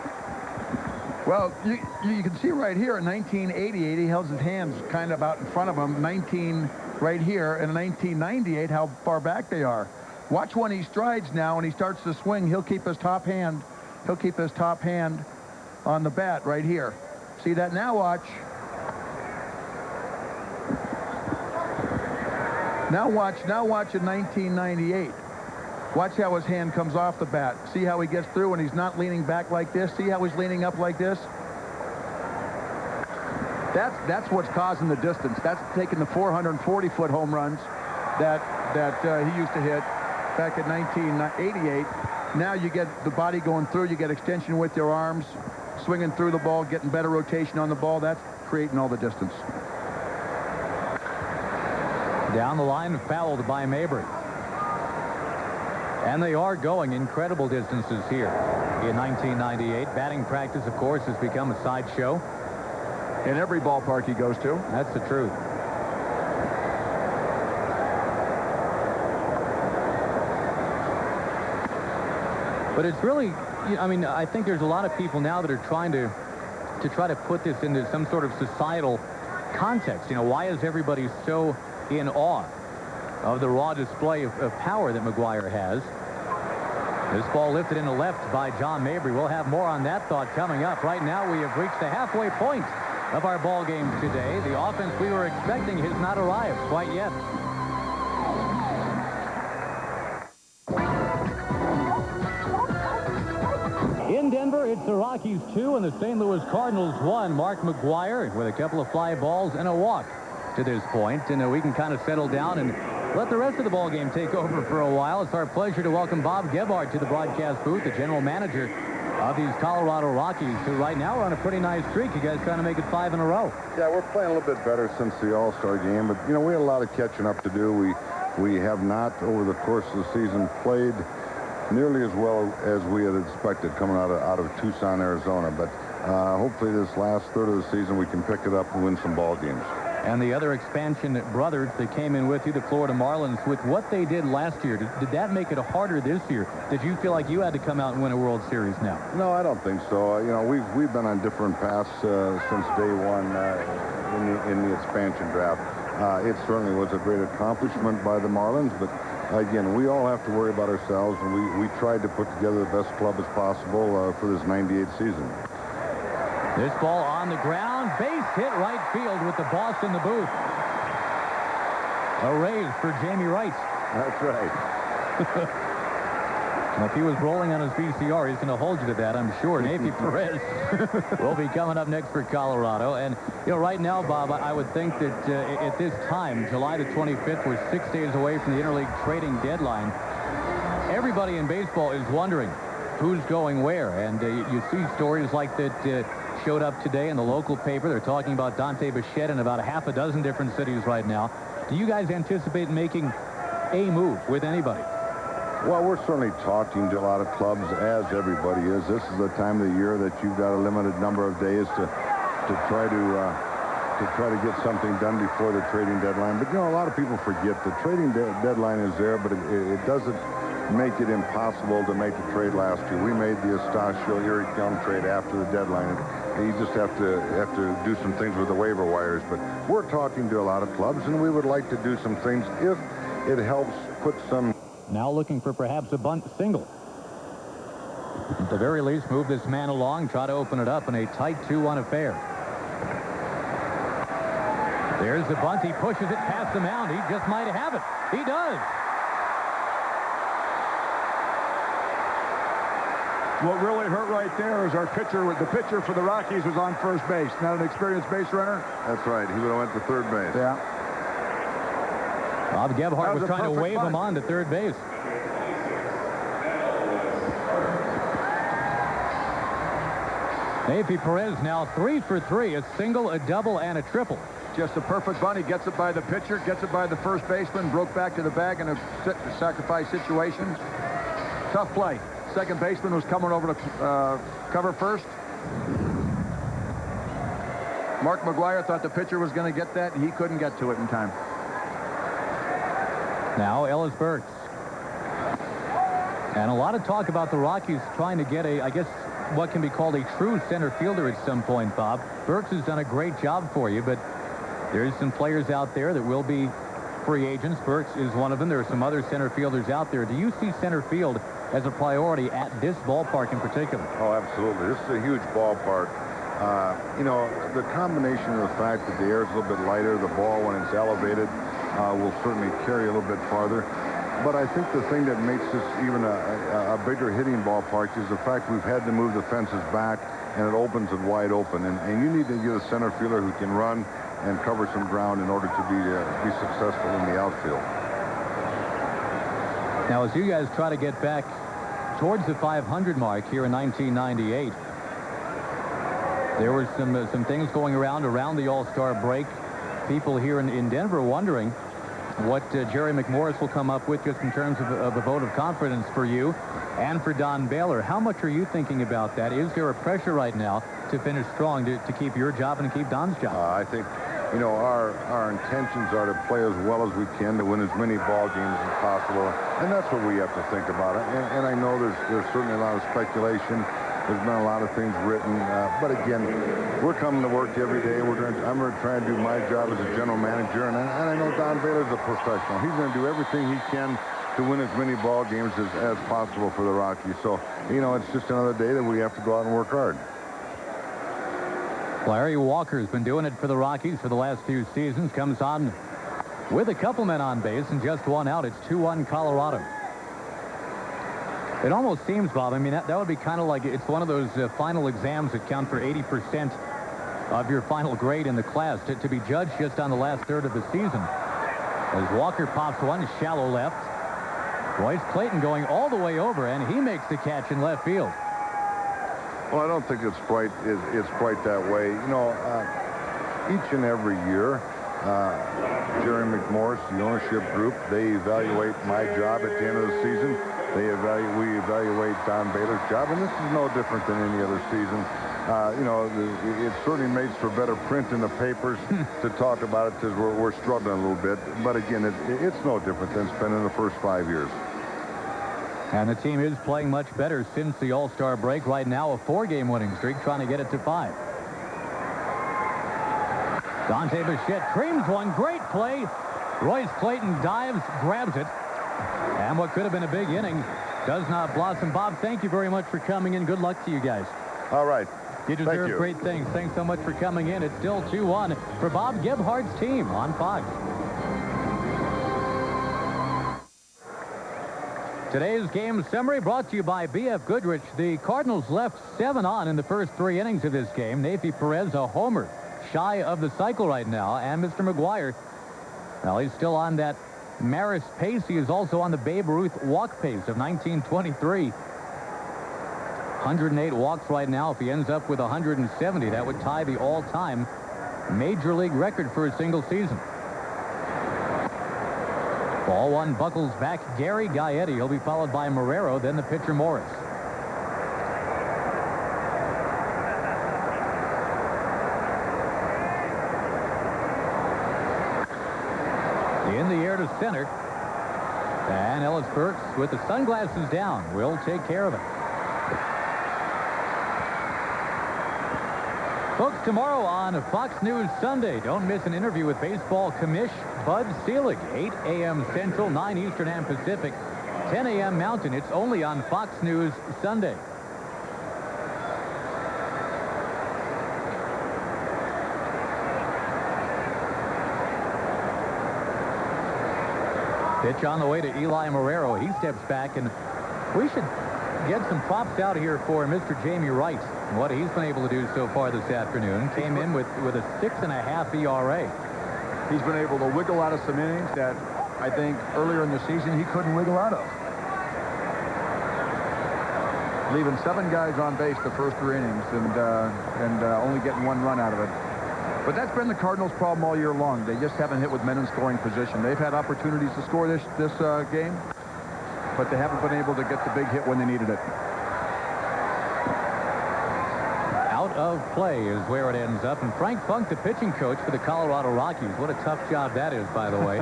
Speaker 2: Well, you can see right here in 1988, he held his hands kind of out in front of him. 19 right here. And in 1998, how far back they are. Watch when he strides now and he starts to swing. He'll keep his top hand. He'll keep his top hand on the bat right here. See that now? Watch. Now watch in 1998. Watch how his hand comes off the bat. See how he gets through and he's not leaning back like this. See how he's leaning up like this? That's what's causing the distance. That's taking the 440-foot home runs that he used to hit back in 1988. Now you get the body going through. You get extension with your arms, swinging through the ball, getting better rotation on the ball. That's creating all the distance.
Speaker 1: Down the line, fouled by Mabry. And they are going incredible distances here in 1998. Batting practice, of course, has become a sideshow.
Speaker 2: In every ballpark he goes to.
Speaker 1: That's the truth. But it's really, I mean, I think there's a lot of people now that are trying to try to put this into some sort of societal context. You know, why is everybody so in awe of the raw display of power that McGuire has? This ball lifted into left by John Mabry. We'll have more on that thought coming up. Right now, we have reached the halfway point of our ball game today. The offense we were expecting has not arrived quite yet. In Denver, it's the Rockies 2 and the St. Louis Cardinals 1. Mark McGuire with a couple of fly balls and a walk to this point. And we can kind of settle down and let the rest of the ball game take over for a while. It's our pleasure to welcome Bob Gebhardt to the broadcast booth, the general manager of these Colorado Rockies, who right now are on a pretty nice streak. You guys trying to make it 5 in a row.
Speaker 9: Yeah, we're playing a little bit better since the All-Star game, but, you know, we had a lot of catching up to do. We have not, over the course of the season, played nearly as well as we had expected coming out of Tucson, Arizona. But hopefully this last third of the season we can pick it up and win some ball games.
Speaker 1: And the other expansion brothers that came in with you, the Florida Marlins, with what they did last year, did that make it harder this year? Did you feel like you had to come out and win a World Series now?
Speaker 9: No, I don't think so. You know, we've been on different paths since day one in the expansion draft. It certainly was a great accomplishment by the Marlins, but again, we all have to worry about ourselves, and we tried to put together the best club as possible for this 98 season.
Speaker 1: This ball on the ground, base hit right field with the boss in the booth. A raise for Jamie Wright.
Speaker 9: That's right.
Speaker 1: Well, if he was rolling on his VCR, he's going to hold you to that, I'm sure. Navy Perez will be coming up next for Colorado. And, you know, right now, Bob, I would think that at this time, July the 25th, we're 6 days away from the interleague trading deadline. Everybody in baseball is wondering who's going where. And you see stories like that showed up today in the local paper. They're talking about Dante Bichette in about a half a dozen different cities right now. Do you guys anticipate making a move with anybody?
Speaker 9: Well, we're certainly talking to a lot of clubs, as everybody is. This is the time of the year that you've got a limited number of days to try to get something done before the trading deadline. But, you know, a lot of people forget the trading deadline is there, but it doesn't make it impossible to make the trade last year. We made the Eustacio-Eric Young trade after the deadline. You just have to do some things with the waiver wires. But we're talking to a lot of clubs, and we would like to do some things if it helps put some...
Speaker 1: Now looking for perhaps a bunt single. At the very least, move this man along, try to open it up in a tight 2-1 affair. There's the bunt. He pushes it past the mound. He just might have it. He does.
Speaker 2: What really hurt right there is our pitcher. The pitcher for the Rockies was on first base. Not an experienced base runner.
Speaker 9: That's right. He would have went to third base.
Speaker 2: Yeah.
Speaker 1: Bob Gebhardt was trying to wave him on to third base. Navy Perez now 3 for 3, a single, a double, and a triple.
Speaker 2: Just a perfect bunt. He gets it by the pitcher, gets it by the first baseman, broke back to the bag in a sacrifice situation. Tough play. Second baseman was coming over to cover first. Mark McGuire thought the pitcher was going to get that, and he couldn't get to it in time.
Speaker 1: Now Ellis Burks. And a lot of talk about the Rockies trying to get I guess, what can be called a true center fielder at some point, Bob. Burks has done a great job for you, but there's some players out there that will be free agents. Burks is one of them. There are some other center fielders out there. Do you see center field as a priority at this ballpark in particular?
Speaker 9: Oh, absolutely. This is a huge ballpark. You know, the combination of the fact that the air is a little bit lighter, the ball, when it's elevated, will certainly carry a little bit farther. But I think the thing that makes this even a bigger hitting ballpark is the fact we've had to move the fences back, and it opens it wide open. And you need to get a center fielder who can run and cover some ground in order to be successful in the outfield.
Speaker 1: Now, as you guys try to get back towards the 500 mark here in 1998, there were some things going around the All-Star break. People here in Denver wondering what Jerry McMorris will come up with just in terms of a vote of confidence for you and for Don Baylor. How much are you thinking about that? Is there a pressure right now to finish strong to keep your job and to keep Don's job?
Speaker 9: I think, you know, our intentions are to play as well as we can to win as many ball games as possible, and that's what we have to think about it. And I know there's certainly a lot of speculation. There's been a lot of things written, but again, we're coming to work every day. I'm going to try and do my job as a general manager, and I know Don Baylor's a professional. He's going to do everything he can to win as many ball games as possible for the Rockies. So, you know, it's just another day that we have to go out and work hard.
Speaker 1: Larry Walker's been doing it for the Rockies for the last few seasons. Comes on with a couple men on base and just one out. It's 2-1 Colorado. It almost seems, Bob, I mean, that would be kind of like it's one of those final exams that count for 80% of your final grade in the class to be judged just on the last third of the season. As Walker pops one, shallow left. Royce Clayton going all the way over, and he makes the catch in left field.
Speaker 9: Well, I don't think it's quite that way. You know, each and every year, Jerry McMorris, the ownership group, they evaluate my job at the end of the season. We evaluate Don Baylor's job, and this is no different than any other season. You know, it certainly makes for better print in the papers to talk about it because we're struggling a little bit. But again, it's no different than it's been in the first 5 years.
Speaker 1: And the team is playing much better since the All-Star break. Right now, a 4-game winning streak, trying to get it to 5. Dante Bichette dreams one. Great play. Royce Clayton dives, grabs it. And what could have been a big inning does not blossom. Bob, thank you very much for coming in. Good luck to you guys.
Speaker 9: All right.
Speaker 1: You deserve great things. Thanks so much for coming in. It's still 2-1 for Bob Gebhardt's team on Fox. Today's game summary brought to you by B.F. Goodrich. The Cardinals left 7 on in the first 3 innings of this game. Neifi Perez, a homer, shy of the cycle right now. And Mr. McGuire, well, he's still on that Maris pace. He is also on the Babe Ruth walk pace of 1923. 108 walks right now. If he ends up with 170, that would tie the all-time major league record for a single season. Ball 1 buckles back Gary Gaetti. He'll be followed by Marrero, then the pitcher Morris. In the air to center. And Ellis Burks with the sunglasses down will take care of it. Folks, tomorrow on Fox News Sunday, don't miss an interview with baseball commish Bud Selig, 8 a.m. Central, 9 Eastern and Pacific, 10 a.m. Mountain. It's only on Fox News Sunday. Pitch on the way to Eli Marrero. He steps back, and we should get some props out here for Mr. Jamie Wright and what he's been able to do so far this afternoon. Came in with a 6.5 ERA.
Speaker 2: He's been able to wiggle out of some innings that I think earlier in the season he couldn't wiggle out of. Leaving 7 guys on base the first 3 innings and only getting 1 run out of it. But that's been the Cardinals' problem all year long. They just haven't hit with men in scoring position. They've had opportunities to score this game, but they haven't been able to get the big hit when they needed it.
Speaker 1: Out of play is where it ends up. And Frank Funk, the pitching coach for the Colorado Rockies, what a tough job that is, by the way.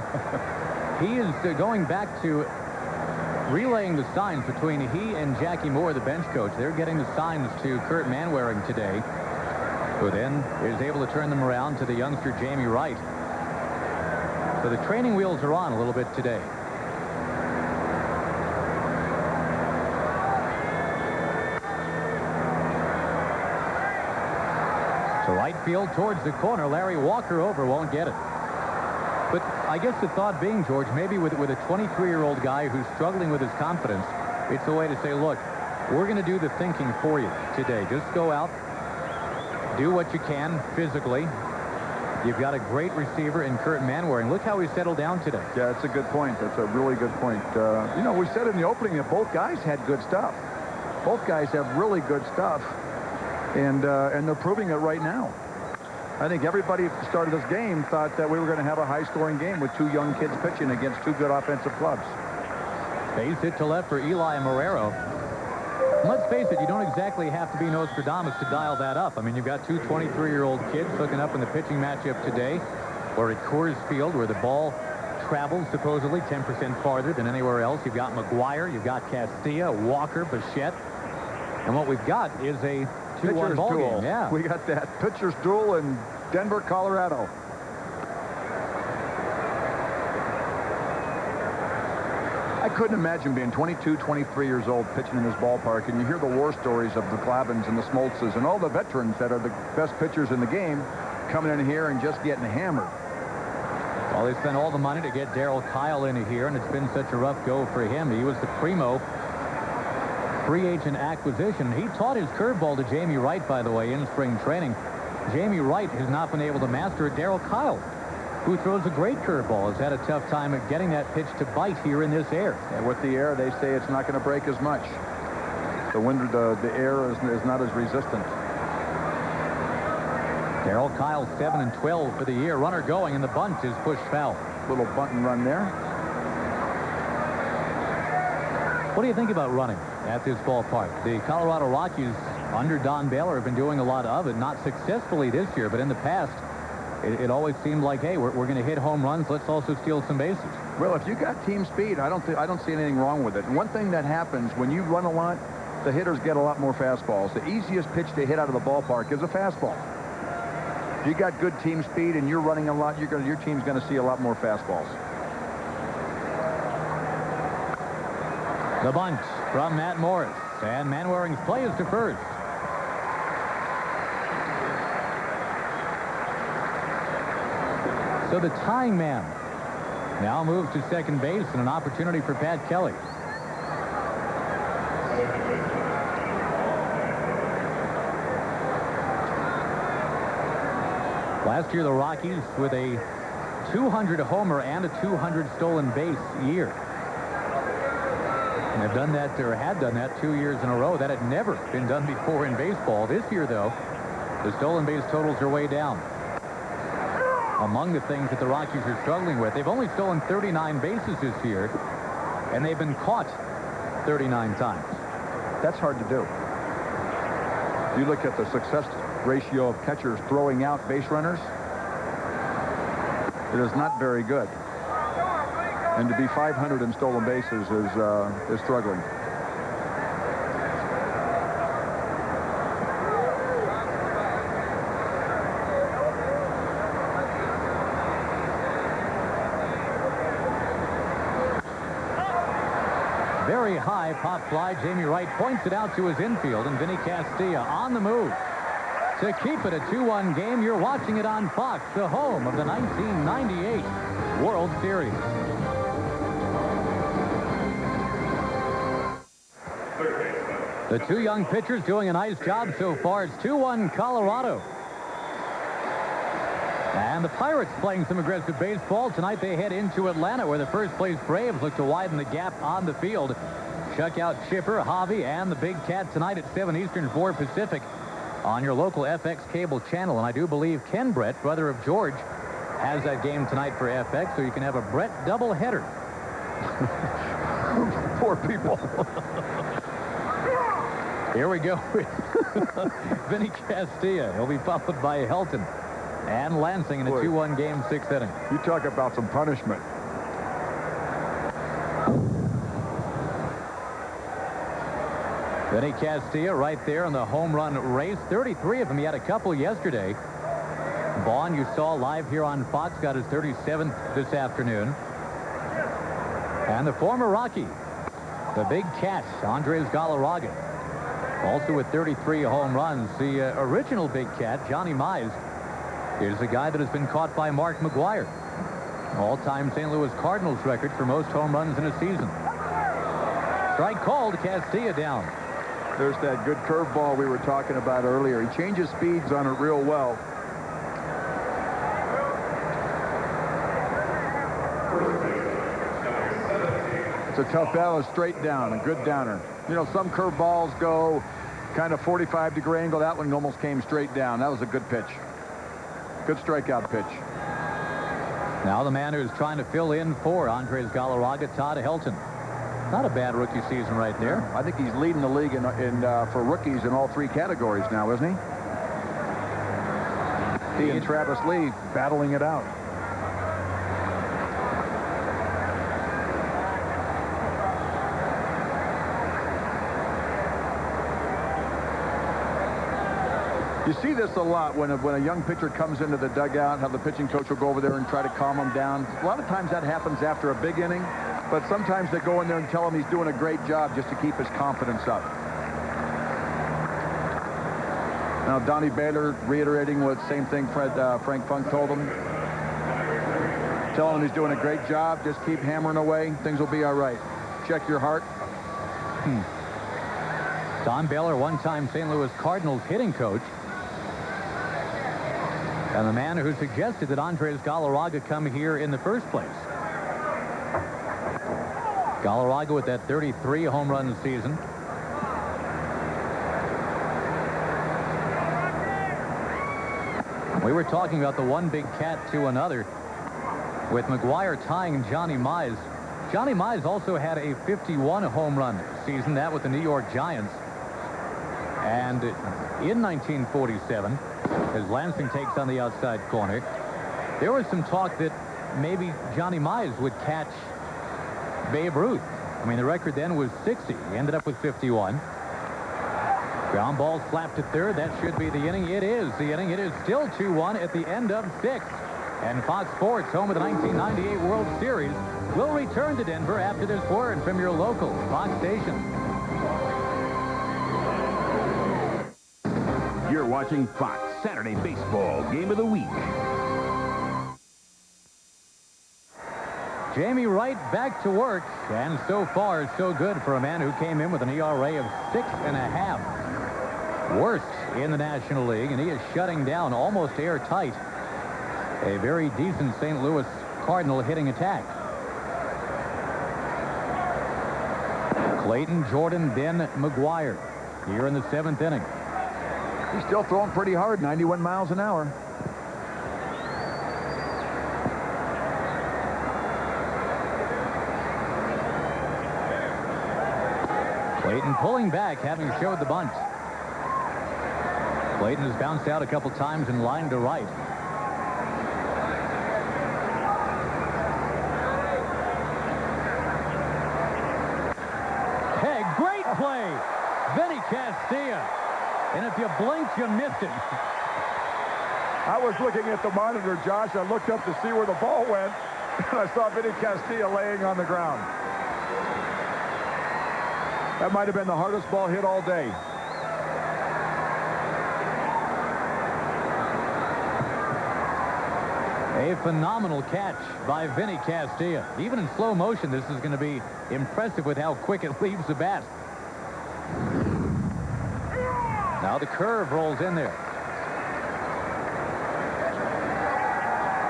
Speaker 1: He is going back to relaying the signs between he and Jackie Moore, the bench coach. They're getting the signs to Kurt Manwaring today, who then is able to turn them around to the youngster Jamie Wright. So the training wheels are on a little bit today. So right field towards the corner. Larry Walker over, won't get it. But I guess the thought being, George, maybe with a 23-year-old guy who's struggling with his confidence, it's a way to say, look, we're going to do the thinking for you today. Just go out, do what you can physically. You've got a great receiver in Kurt Manwaring. Look how he settled down today.
Speaker 2: Yeah, that's a good point. That's a really good point. You know, we said in the opening that both guys had good stuff. Both guys have really good stuff, and they're proving it right now. I think everybody at the start of this game thought that we were going to have a high-scoring game with 2 young kids pitching against 2 good offensive clubs.
Speaker 1: Base hit to left for Eli Marrero. And let's face it, you don't exactly have to be Nostradamus to dial that up. I mean, you've got 2 23-year-old kids hooking up in the pitching matchup today, or at Coors Field, where the ball travels supposedly 10% farther than anywhere else. You've got McGuire, you've got Castilla, Walker, Bichette. And what we've got is a 2-1 ball game. Yeah.
Speaker 2: We got that pitcher's duel in Denver, Colorado. I couldn't imagine being 22, 23 years old pitching in this ballpark, and you hear the war stories of the Clavins and the Smoltzes and all the veterans that are the best pitchers in the game coming in here and just getting hammered.
Speaker 1: Well, they spent all the money to get Darryl Kyle in here, and it's been such a rough go for him. He was the primo free agent acquisition. He taught his curveball to Jamie Wright, by the way, in spring training. Jamie Wright has not been able to master it. Darryl Kyle, who throws a great curveball, has had a tough time at getting that pitch to bite here in this air.
Speaker 2: And with the air, they say it's not going to break as much. The wind, the air is not as resistant.
Speaker 1: Darryl Kyle 7 and 12 for the year. Runner going, and the bunt is pushed foul.
Speaker 2: Little bunt and run there.
Speaker 1: What do you think about running at this ballpark? The Colorado Rockies, under Don Baylor, have been doing a lot of it, not successfully this year, but in the past, it always seemed like, hey, we're going to hit home runs. Let's also steal some bases.
Speaker 2: Well, if you got team speed, I don't see anything wrong with it. And one thing that happens when you run a lot, the hitters get a lot more fastballs. The easiest pitch to hit out of the ballpark is a fastball. If you got good team speed and you're running a lot, your team's going to see a lot more fastballs.
Speaker 1: The bunt from Matt Morris, and Manwaring's play is to first. So the tying man now moves to second base, and an opportunity for Pat Kelly. Last year, the Rockies with a 200 homer and a 200 stolen base year. And they've done that, or had done that, 2 years in a row. That had never been done before in baseball. This year, though, the stolen base totals are way down. Among the things that the Rockies are struggling with, they've only stolen 39 bases this year, and they've been caught 39 times.
Speaker 2: That's hard to do. You look at the success ratio of catchers throwing out base runners, it is not very good. And to be 500 in stolen bases is struggling.
Speaker 1: Very high pop fly. Jamie Wright points it out to his infield, and Vinny Castilla on the move to keep it a 2-1 game. You're watching it on Fox, the home of the 1998 World Series. The two young pitchers doing a nice job so far. It's 2-1 Colorado. And the Pirates playing some aggressive baseball. Tonight they head into Atlanta, where the first-place Braves look to widen the gap on the field. Check out Chipper, Javi, and the Big Cat tonight at 7 Eastern, 4 Pacific on your local FX cable channel. And I do believe Ken Brett, brother of George, has that game tonight for FX, so you can have a Brett doubleheader.
Speaker 2: Poor people.
Speaker 1: Here we go. Vinny Castilla. He'll be followed by Helton and Lansing in a 2-1 game, 6th inning.
Speaker 2: You talk about some punishment.
Speaker 1: Vinny Castilla right there in the home run race. 33 of them. He had a couple yesterday. Vaughn, you saw live here on Fox, got his 37th this afternoon. And the former Rocky, the Big Cat, Andres Galarraga, also with 33 home runs. The original Big Cat, Johnny Mize, is the guy that has been caught by Mark McGwire. All-time St. Louis Cardinals record for most home runs in a season. Strike called, Castilla down.
Speaker 2: There's that good curveball we were talking about earlier. He changes speeds on it real well. It's a tough ball, a straight down, a good downer. You know, some curveballs go kind of 45-degree angle. That one almost came straight down. That was a good pitch. Good strikeout pitch.
Speaker 1: Now the man who's trying to fill in for Andres Galarraga, Todd Helton. Not a bad rookie season right there.
Speaker 2: I think he's leading the league for rookies in all 3 categories now, isn't he? He and Travis Lee battling it out. You see this a lot when a young pitcher comes into the dugout, how the pitching coach will go over there and try to calm him down. A lot of times that happens after a big inning, but sometimes they go in there and tell him he's doing a great job just to keep his confidence up. Now Donnie Baylor reiterating what same thing Frank Funk told him. Telling him he's doing a great job, just keep hammering away, things will be all right. Check your heart.
Speaker 1: Don Baylor, one-time St. Louis Cardinals hitting coach. And the man who suggested that Andres Galarraga come here in the first place. Galarraga with that 33 home run season. We were talking about the one big cat to another with McGuire tying Johnny Mize. Johnny Mize also had a 51 home run season, that with the New York Giants. And in 1947, as Lansing takes on the outside corner, there was some talk that maybe Johnny Mize would catch Babe Ruth. I mean, the record then was 60. He ended up with 51. Ground ball slapped to third. That should be the inning. It is the inning. It is still 2-1 at the end of 6. And Fox Sports, home of the 1998 World Series, will return to Denver after this word from your local Fox station.
Speaker 3: You're watching Fox Saturday Baseball Game of the Week.
Speaker 1: Jamie Wright back to work, and so far so good for a man who came in with an ERA of 6.5. Worst in the National League, and he is shutting down almost airtight a very decent St. Louis Cardinal hitting attack. Clayton, Jordan, then McGuire here in the 7th inning.
Speaker 2: He's still throwing pretty hard, 91 miles an hour.
Speaker 1: Clayton pulling back, having showed the bunt. Clayton has bounced out a couple times and lined to right. Hey, great play. Vinny Castilla. And if you blinked, you missed it.
Speaker 2: I was looking at the monitor, Josh. I looked up to see where the ball went, and I saw Vinny Castilla laying on the ground. That might have been the hardest ball hit all day.
Speaker 1: A phenomenal catch by Vinny Castilla. Even in slow motion, this is going to be impressive with how quick it leaves the bat. Now the curve rolls in there.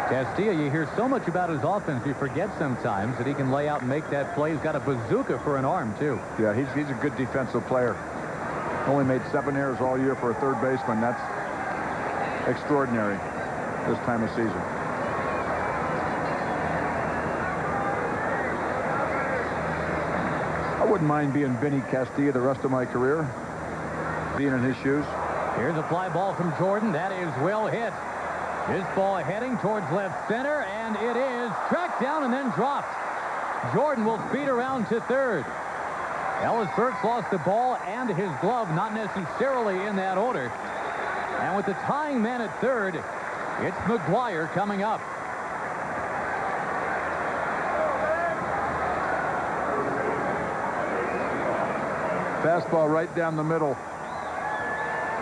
Speaker 1: Castilla, you hear so much about his offense, you forget sometimes that he can lay out and make that play. He's got a bazooka for an arm, too.
Speaker 2: Yeah, he's a good defensive player. Only made 7 errors all year for a third baseman. That's extraordinary this time of season. I wouldn't mind being Vinny Castilla the rest of my career, being in his shoes.
Speaker 1: Here's a fly ball from Jordan. That is well hit. This ball heading towards left center, and it is tracked down and then dropped. Jordan will speed around to third. Ellis Burks lost the ball and his glove, not necessarily in that order. And with the tying man at third, it's McGuire coming up.
Speaker 2: Fastball right down the middle.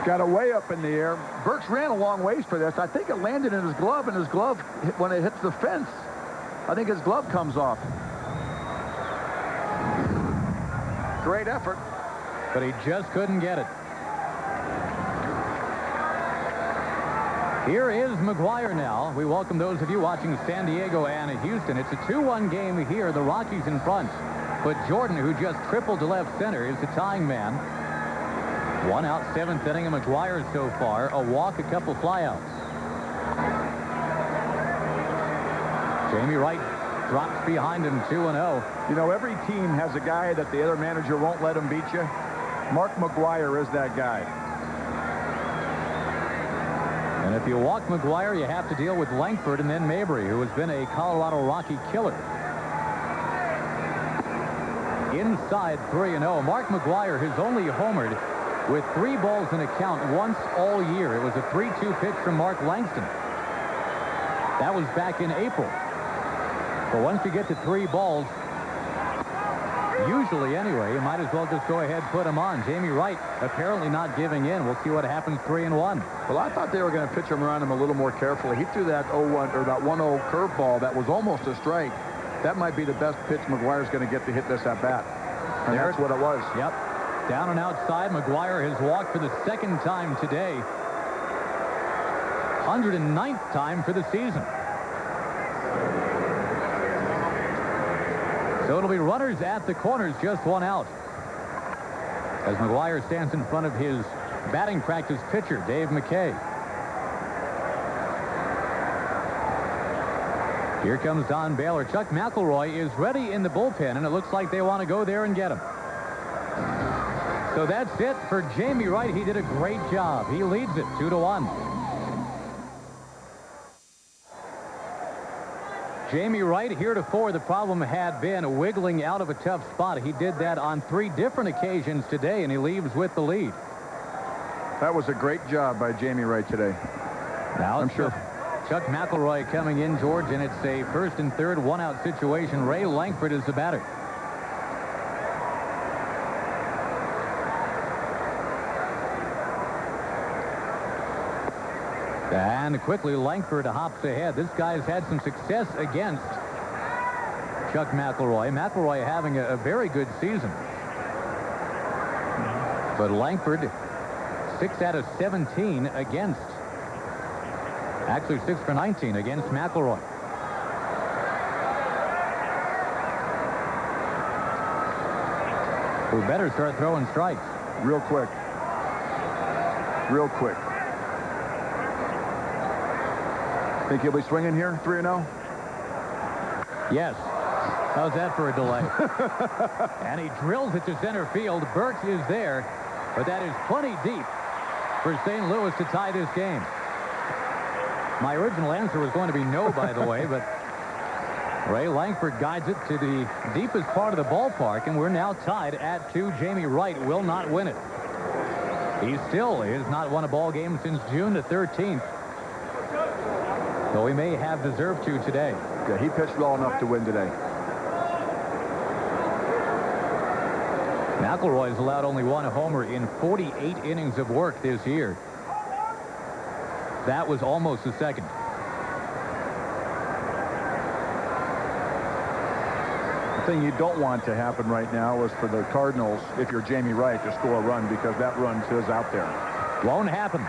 Speaker 2: Got it way up in the air. Burks ran a long ways for this. I think it landed in his glove, and his glove, when it hits the fence, I think his glove comes off. Great effort.
Speaker 1: But he just couldn't get it. Here is McGuire now. We welcome those of you watching San Diego and Houston. It's a 2-1 game here. The Rockies in front. But Jordan, who just tripled to left center, is the tying man. 1 out, 7th inning of McGuire so far. A walk, a couple flyouts. Jamie Wright drops behind him 2-0.
Speaker 2: You know, every team has a guy that the other manager won't let him beat you. Mark McGuire is that guy.
Speaker 1: And if you walk McGuire, you have to deal with Langford and then Mabry, who has been a Colorado Rocky killer. Inside 3-0. Mark McGuire has only homered with 3 balls in a count once all year. It was a 3-2 pitch from Mark Langston. That was back in April. But once you get to 3 balls, usually anyway, you might as well just go ahead and put him on. Jamie Wright apparently not giving in. We'll see what happens 3-1.
Speaker 2: Well, I thought they were going to pitch him around him a little more carefully. He threw that 0-1 or that 1-0 curveball that was almost a strike. That might be the best pitch McGuire's going to get to hit this at bat. And that's what it was.
Speaker 1: Yep. Down and outside, McGuire has walked for the 2nd time today. 109th time for the season. So it'll be runners at the corners, just 1 out. As McGuire stands in front of his batting practice pitcher, Dave McKay. Here comes Don Baylor. Chuck McElroy is ready in the bullpen, and it looks like they want to go there and get him. So that's it for Jamie Wright. He did a great job. He leads it 2-1. Jamie Wright, heretofore, the problem had been wiggling out of a tough spot. He did that on 3 different occasions today, and he leaves with the lead.
Speaker 2: That was a great job by Jamie Wright today.
Speaker 1: Now
Speaker 2: I'm sure.
Speaker 1: Chuck McElroy coming in, George, and it's a 1st and 3rd one-out situation. Ray Langford is the batter. And quickly, Langford hops ahead. This guy's had some success against Chuck McElroy. McElroy having a very good season. But Langford, 6 out of 17 against. Actually, 6 for 19 against McElroy. Who better start throwing strikes.
Speaker 2: Real quick. Real quick. Think he'll be swinging here, 3-0?
Speaker 1: Yes. How's that for a delay? And he drills it to center field. Burks is there, but that is plenty deep for St. Louis to tie this game. My original answer was going to be no, by the way, but Ray Langford guides it to the deepest part of the ballpark, and we're now tied at 2. Jamie Wright will not win it. He still has not won a ball game since June the 13th. Though he may have deserved to today.
Speaker 2: Yeah, he pitched well enough to win today.
Speaker 1: McElroy's allowed only 1 homer in 48 innings of work this year. That was almost the second.
Speaker 2: The thing you don't want to happen right now is for the Cardinals, if you're Jamie Wright, to score a run, because that run is out there.
Speaker 1: Won't happen.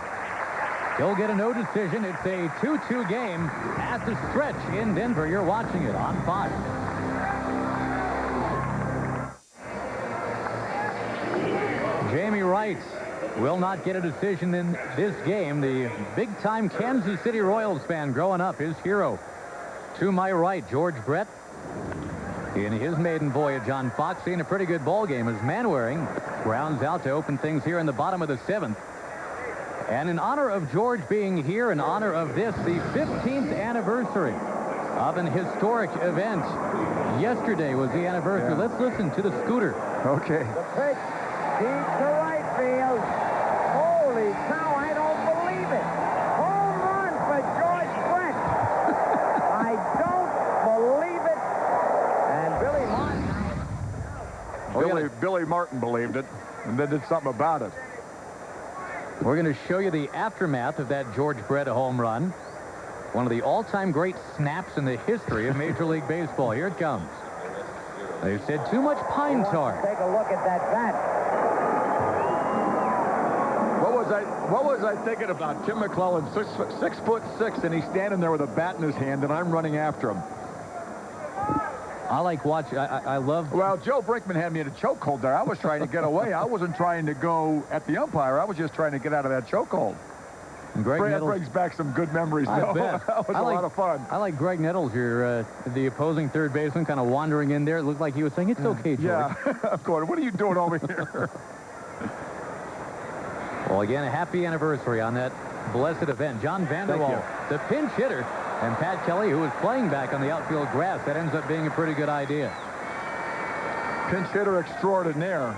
Speaker 1: He'll get a no decision. It's a 2-2 game at the stretch in Denver. You're watching it on Fox. Jamie Wright will not get a decision in this game. The big-time Kansas City Royals fan growing up, his hero. To my right, George Brett. In his maiden voyage on Fox, seeing a pretty good ball game as Manwaring grounds out to open things here in the bottom of the 7th. And in honor of George being here, in honor of this, the 15th anniversary of an historic event. Yesterday was the anniversary.
Speaker 2: Yeah.
Speaker 1: Let's listen to the scooter.
Speaker 2: Okay.
Speaker 10: The pitch deep to right field. Holy cow, I don't believe it. Home run for George Brett. I don't believe it. And Billy Martin.
Speaker 2: Billy Martin believed it and then did something about it.
Speaker 1: We're going to show you the aftermath of that George Brett home run. One of the all-time great snaps in the history of Major League Baseball. Here it comes. They said too much pine tar.
Speaker 10: Take a look at that bat.
Speaker 2: What was I thinking about? Tim McClellan, 6'6", and he's standing there with a bat in his hand, and I'm running after him.
Speaker 1: I like watching. I love.
Speaker 2: Well, Joe Brinkman had me in a chokehold there. I was trying to get away. I wasn't trying to go at the umpire. I was just trying to get out of that chokehold. That brings back some good memories, though. That was a lot of fun.
Speaker 1: I like Greg Nettles, the opposing third baseman, kind of wandering in there. It looked like he was saying, "It's okay, George."
Speaker 2: Yeah, I'm going, what are you doing over here?
Speaker 1: Well, again, a happy anniversary on that blessed event. John Vanderwall, the pinch hitter, and Pat Kelly, who was playing back on the outfield grass. That ends up being a pretty good idea.
Speaker 2: Pinch hitter extraordinaire.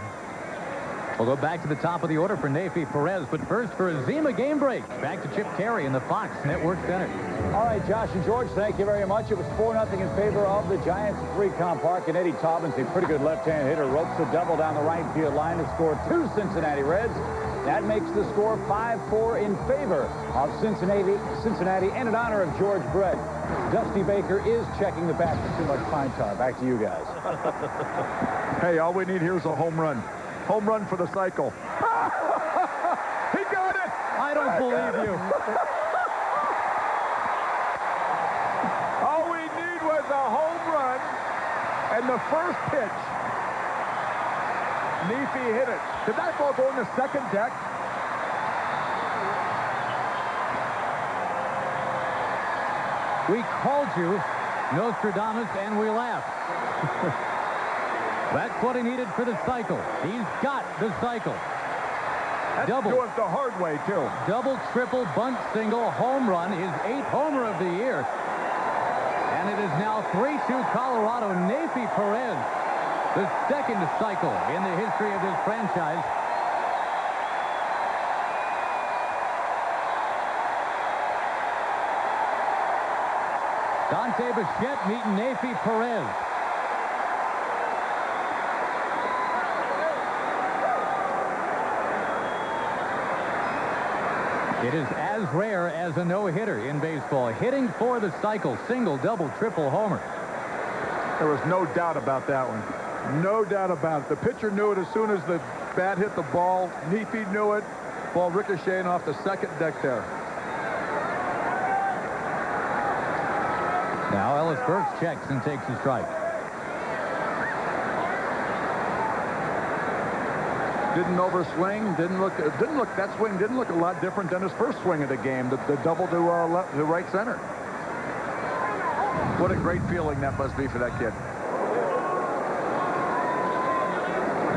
Speaker 1: We'll go back to the top of the order for Nefi Perez, but first for a Zima game break. Back to Chip Carey in the Fox Network Center.
Speaker 4: All right, Josh and George, thank you very much. It was 4-0 in favor of the Giants at Three-Com Park, and Eddie Tobbins, a pretty good left-hand hitter, ropes a double down the right field line to score 2 Cincinnati Reds. That makes the score 5-4 in favor of Cincinnati, and in honor of George Brett. Dusty Baker is checking the bat for too much pine tar. Back to you guys.
Speaker 2: Hey, all we need here is a home run. Home run for the cycle. He got it!
Speaker 1: I don't believe you.
Speaker 2: All we need was a home run and the first pitch. Nefi hit it. Did that ball go in the second deck?
Speaker 1: We called you Nostradamus, and we laugh. That's what he needed for the cycle. He's got the cycle. Double.
Speaker 2: Do it the hard way, too.
Speaker 1: Double, triple, bunt, single, home run, his 8th homer of the year. And it is now 3-2 Colorado. Neifi Perez, the second cycle in the history of this franchise. Dante Bichette meeting Neifi Perez. It is as rare as a no-hitter in baseball. Hitting for the cycle, single, double, triple homer.
Speaker 2: There was no doubt about that one. No doubt about it. The pitcher knew it as soon as the bat hit the ball. Neifi knew it. Ball ricocheting off the second deck there.
Speaker 1: Now Ellis Burks checks and takes a strike.
Speaker 2: Didn't overswing. Didn't look. That swing didn't look a lot different than his first swing of the game. The double to right center. What a great feeling that must be for that kid.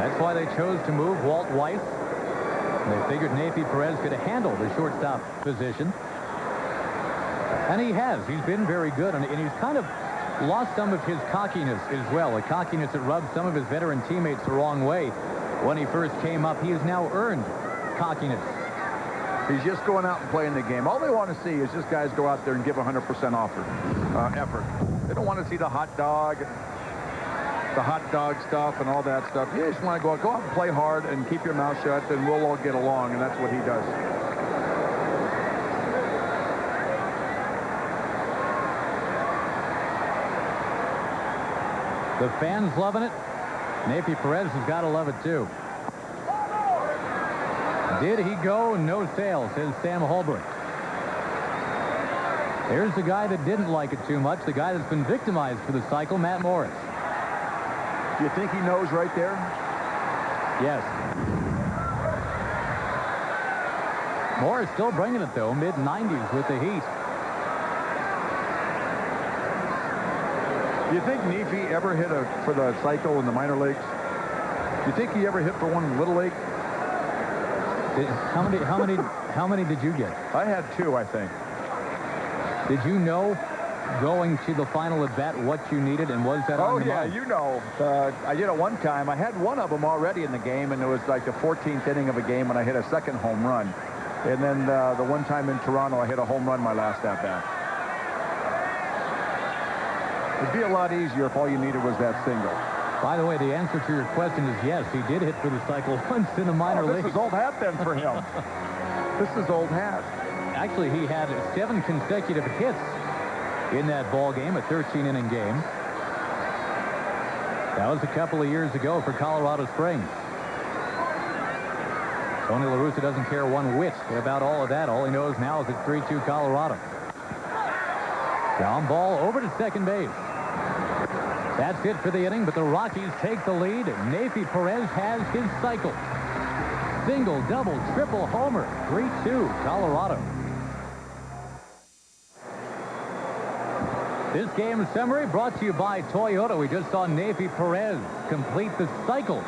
Speaker 1: That's why they chose to move Walt Weiss. They figured Neifi Perez could handle the shortstop position. And he has. He's been very good. And he's kind of lost some of his cockiness as well. A cockiness that rubbed some of his veteran teammates the wrong way when he first came up. He has now earned cockiness.
Speaker 2: He's just going out and playing the game. All they want to see is just guys go out there and give 100% effort. They don't want to see the hot dog stuff and all that stuff. You just want to go out and play hard and keep your mouth shut, and we'll all get along, and that's what he does.
Speaker 1: The fans loving it. Neifi Perez has got to love it, too. Did he go? No sale, says Sam Holbrook. Here's the guy that didn't like it too much, the guy that's been victimized for the cycle, Matt Morris.
Speaker 2: Do you think he knows right there?
Speaker 1: Yes. Morris still bringing it, though, mid-90s with the heat.
Speaker 2: Do you think Neifi ever hit for the cycle in the minor leagues? Do you think he ever hit for one in Little League?
Speaker 1: How many did you get?
Speaker 2: I had 2, I think.
Speaker 1: Did you know going to the final at bat what you needed, and was that on your mind?
Speaker 2: You know. I did it one time. I had one of them already in the game, and it was like the 14th inning of a game when I hit a second home run. And then the one time in Toronto, I hit a home run my last at-bat. It'd be a lot easier if all you needed was that single.
Speaker 1: By the way, the answer to your question is yes. He did hit for the cycle once in a minor league.
Speaker 2: This is old hat then for him. This is old hat.
Speaker 1: Actually, he had 7 consecutive hits in that ball game, a 13-inning game. That was a couple of years ago for Colorado Springs. Tony La Russa doesn't care one whit about all of that. All he knows now is it's 3-2 Colorado. Ground ball over to second base. That's it for the inning, but the Rockies take the lead. Neifi Perez has his cycle. Single, double, triple homer. 3-2 Colorado. This game summary brought to you by Toyota. We just saw Neifi Perez complete the cycle.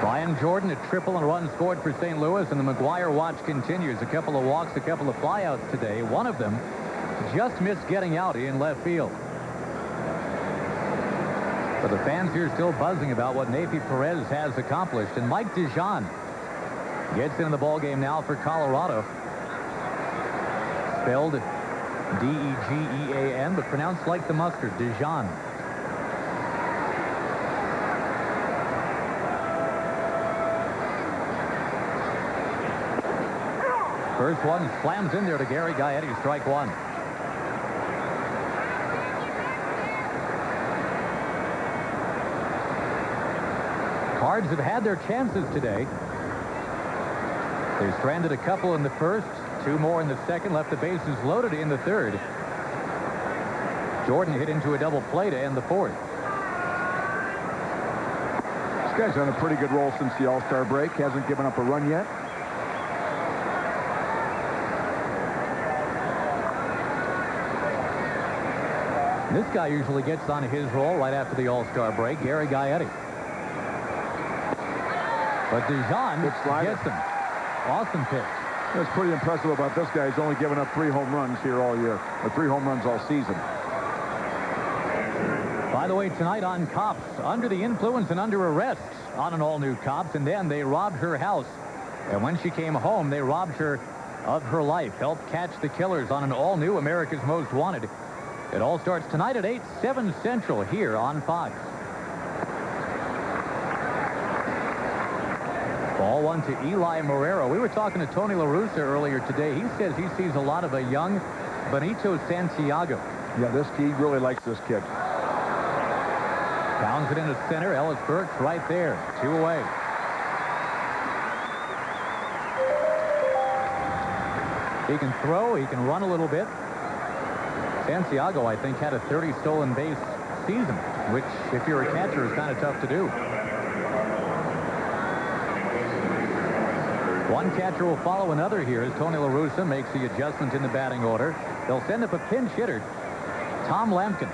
Speaker 1: Brian Jordan, a triple and a run scored for St. Louis, and the McGuire watch continues. A couple of walks, a couple of flyouts today. One of them just missed getting out in left field. But the fans here still buzzing about what Neifi Perez has accomplished. And Mike Dijon gets into the ballgame now for Colorado. Spelled D-E-G-E-A-N, but pronounced like the mustard, Dijon. First one slams in there to Gary Gaetti, strike one. Cards have had their chances today. They stranded a couple in the first, 2 more in the second, left the bases loaded in the third. Jordan hit into a double play to end the fourth.
Speaker 2: This guy's on a pretty good roll since the All-Star break. Hasn't given up a run yet.
Speaker 1: This guy usually gets on his roll right after the All-Star break, Gary Gaetti. But Dijon gets him. Awesome pitch.
Speaker 2: What's pretty impressive about this guy, he's only given up 3 home runs here all year, or 3 home runs all season.
Speaker 1: By the way, tonight on Cops, under the influence and under arrest on an all-new Cops, and then they robbed her house. And when she came home, they robbed her of her life, helped catch the killers on an all-new America's Most Wanted. It all starts tonight at 8, 7 Central here on Fox. Ball 1 to Eli Marrero. We were talking to Tony La Russa earlier today. He says he sees a lot of a young Benito Santiago.
Speaker 2: Yeah, he really likes this kid.
Speaker 1: Pounds it into center. Ellis Burks right there. 2 away. He can throw. He can run a little bit. Santiago, I think, had a 30 stolen base season, which, if you're a catcher, is kind of tough to do. One catcher will follow another here as Tony La Russa makes the adjustment in the batting order. They'll send up a pinch hitter, Tom Lampkin.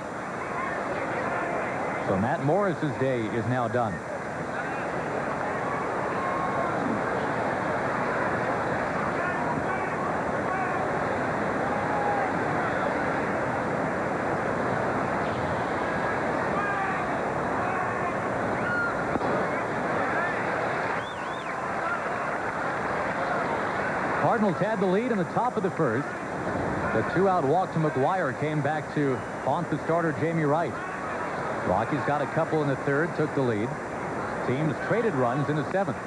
Speaker 1: So Matt Morris's day is now done. Cardinals had the lead in the top of the first. The 2-out walk to McGuire came back to haunt the starter Jamie Wright. Rockies got a couple in the third, took the lead. Teams traded runs in the 7th.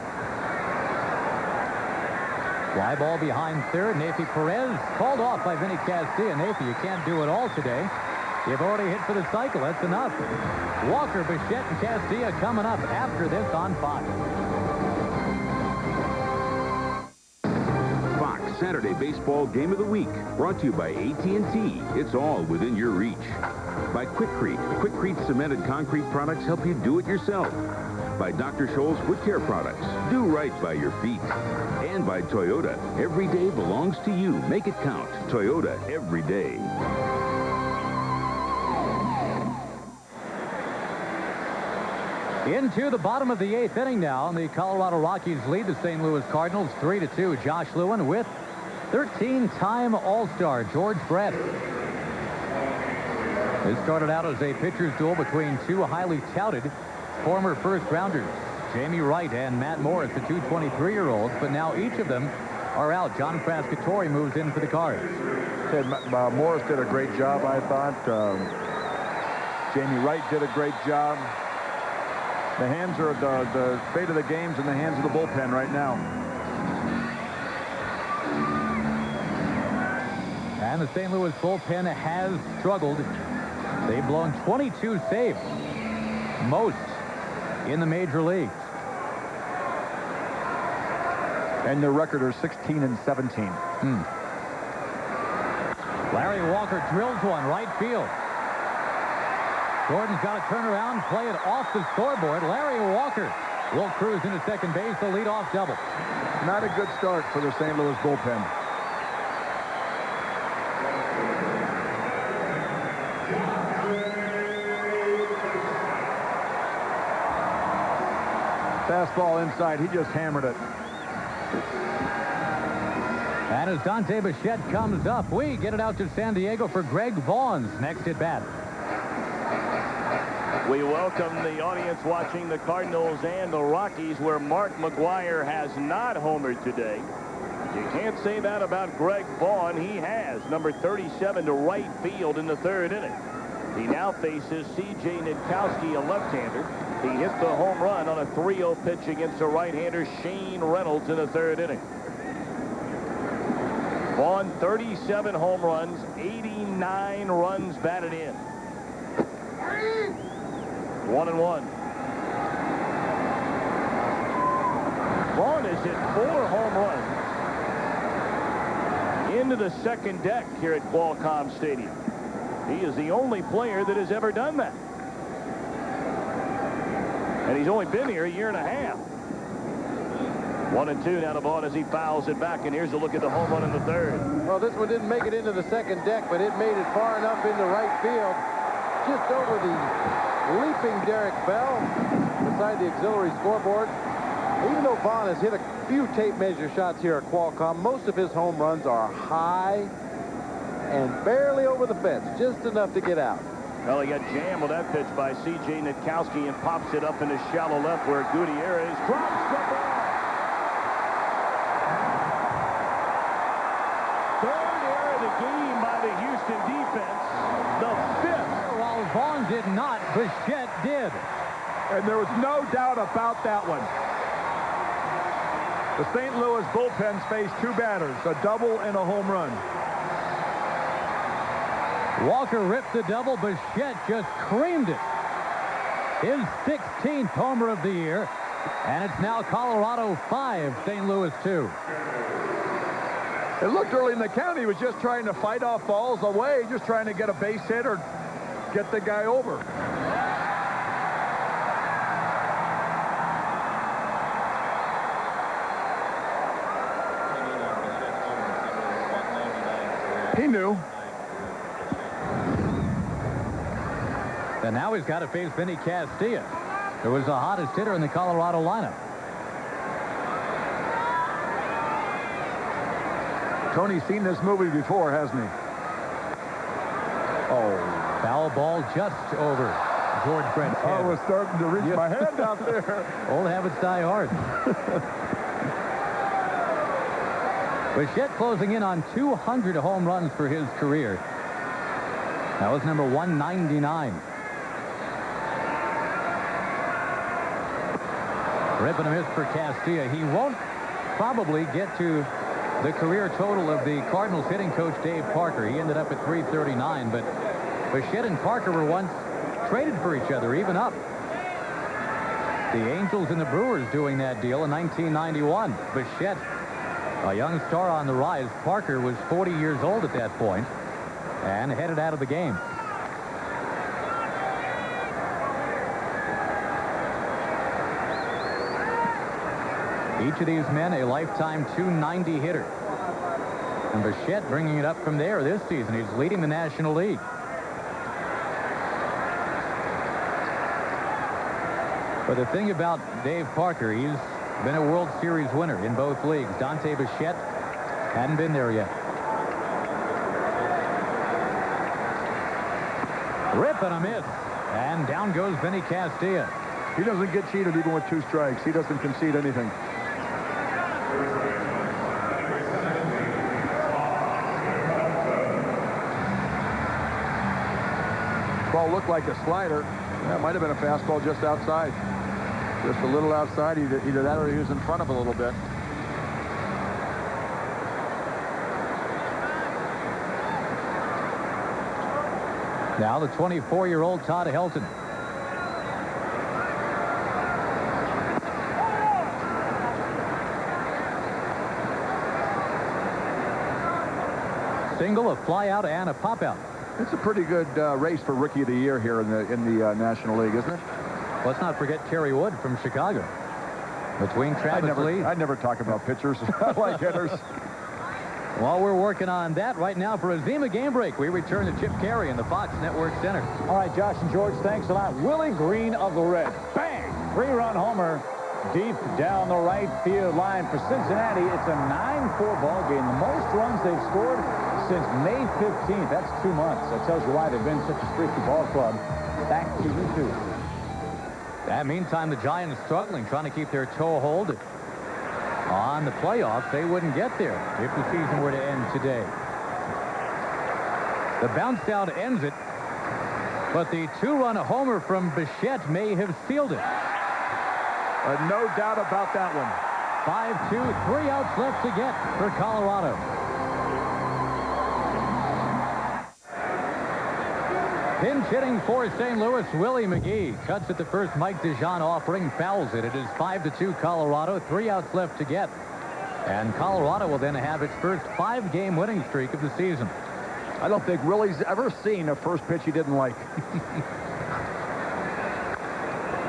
Speaker 1: Fly ball behind third. Nafi Perez called off by Vinny Castilla. Nafi, you can't do it all today. You've already hit for the cycle. That's enough. Walker, Bichette, and Castilla coming up after this on Fox.
Speaker 3: Saturday Baseball Game of the Week, brought to you by AT&T. It's all within your reach. By Quikrete. Quikrete cemented concrete products help you do it yourself. By Dr. Scholl's Foot Care Products. Do right by your feet. And by Toyota. Every day belongs to you. Make it count. Toyota, every day.
Speaker 1: Into the bottom of the 8th inning now, and the Colorado Rockies lead the St. Louis Cardinals 3-2. Josh Lewin with 13-time All-Star George Brett. This started out as a pitcher's duel between 2 highly touted former first-rounders, Jamie Wright and Matt Morris, the 2 23-year-olds, but now each of them are out. John Frascatore moves in for the Cards.
Speaker 2: Morris did a great job, I thought. Jamie Wright did a great job. The hands are the fate of the game's in the hands of the bullpen right now.
Speaker 1: And the St. Louis bullpen has struggled. They've blown 22 saves, most in the major leagues.
Speaker 2: And their record are 16-17.
Speaker 1: Larry Walker drills one right field. Gordon's got to turn around, play it off the scoreboard. Larry Walker will cruise into second base, the leadoff double.
Speaker 2: Not a good start for the St. Louis bullpen. Fastball inside. He just hammered it.
Speaker 1: And as Dante Bichette comes up, we get it out to San Diego for Greg Vaughn's next at bat.
Speaker 6: We welcome the audience watching the Cardinals and the Rockies, where Mark McGuire has not homered today. You can't say that about Greg Vaughn. He has. Number 37 to right field in the 3rd inning. He now faces C.J. Nitkowski, a left-hander. He hit the home run on a 3-0 pitch against a right-hander, Shane Reynolds, in the 3rd inning. Vaughn, 37 home runs, 89 runs batted in. 1-1. Vaughn has hit 4 home runs into the second deck here at Qualcomm Stadium. He is the only player that has ever done that. And he's only been here a year and a half. 1-2 now to Vaughn as he fouls it back, and here's a look at the home run in the 3rd.
Speaker 7: Well, this one didn't make it into the second deck, but it made it far enough into right field just over the leaping Derek Bell beside the auxiliary scoreboard. Even though Vaughn has hit a few tape measure shots here at Qualcomm, most of his home runs are high and barely over the fence, just enough to get out.
Speaker 6: Well, he got jammed with that pitch by C.J. Nitkowski and pops it up in the shallow left where Gutierrez drops the ball. Third error of the game by the Houston defense. The fifth.
Speaker 1: While Vaughn did not, Bichette did.
Speaker 2: And there was no doubt about that one. The St. Louis bullpen faced two batters, a double and a home run.
Speaker 1: Walker ripped the double. Bichette just creamed it. His 16th homer of the year. And it's now Colorado 5, St. Louis 2.
Speaker 2: It looked early in the count. He was just trying to fight off balls away, just trying to get a base hit or get the guy over. He knew.
Speaker 1: And now he's got to face Vinny Castilla, who was the hottest hitter in the Colorado lineup.
Speaker 2: Tony's seen this movie before, hasn't he?
Speaker 1: Oh, foul ball just over George Brett's head.
Speaker 2: I was starting to reach my hand out there.
Speaker 1: Old habits die hard. Bichette closing in on 200 home runs for his career. That was number 199. Ripping a miss for Castilla. He won't probably get to the career total of the Cardinals hitting coach Dave Parker. He ended up at 339, but Bichette and Parker were once traded for each other, even up. The Angels and the Brewers doing that deal in 1991. Bichette, a young star on the rise. Parker was 40 years old at that point and headed out of the game. Each of these men a lifetime 290 hitter. And Bichette bringing it up from there this season. He's leading the National League. But the thing about Dave Parker, he's been a World Series winner in both leagues. Dante Bichette hadn't been there yet. Rip and a miss. And down goes Vinny Castilla.
Speaker 2: He doesn't get cheated even with 2 strikes. He doesn't concede anything. Ball looked like a slider. That might have been a fastball just outside. Just a little outside. Either that or he was in front of a little bit.
Speaker 1: Now the 24-year-old Todd Helton. Single, a fly out, and a pop out.
Speaker 2: It's a pretty good race for Rookie of the Year here in the National League, isn't it?
Speaker 1: Let's not forget Kerry Wood from Chicago. Between Travis Lee.
Speaker 2: I never talk about pitchers. I like hitters.
Speaker 1: While we're working on that right now for a Zima game break, we return to Chip Carey in the Fox Network Center.
Speaker 4: All right, Josh and George, thanks a lot. Willie Green of the Reds. Bang! 3-run homer deep down the right field line for Cincinnati. It's a 9-4 ball game. The most runs they've scored since May 15th. That's 2 months. That tells you why they've been such a streaky ball club. Back to you two.
Speaker 1: Meantime, the Giants struggling, trying to keep their toehold on the playoffs. They wouldn't get there if the season were to end today. The bounce out ends it, but the 2-run homer from Bichette may have sealed it.
Speaker 2: No doubt about that one.
Speaker 1: 5-2, 3 outs left to get for Colorado. Pinch hitting for St. Louis, Willie McGee cuts at the first Mike DeJean offering, fouls it. It is 5-2 Colorado, 3 outs left to get. And Colorado will then have its first 5-game winning streak of the season.
Speaker 2: I don't think Willie's ever seen a first pitch he didn't like.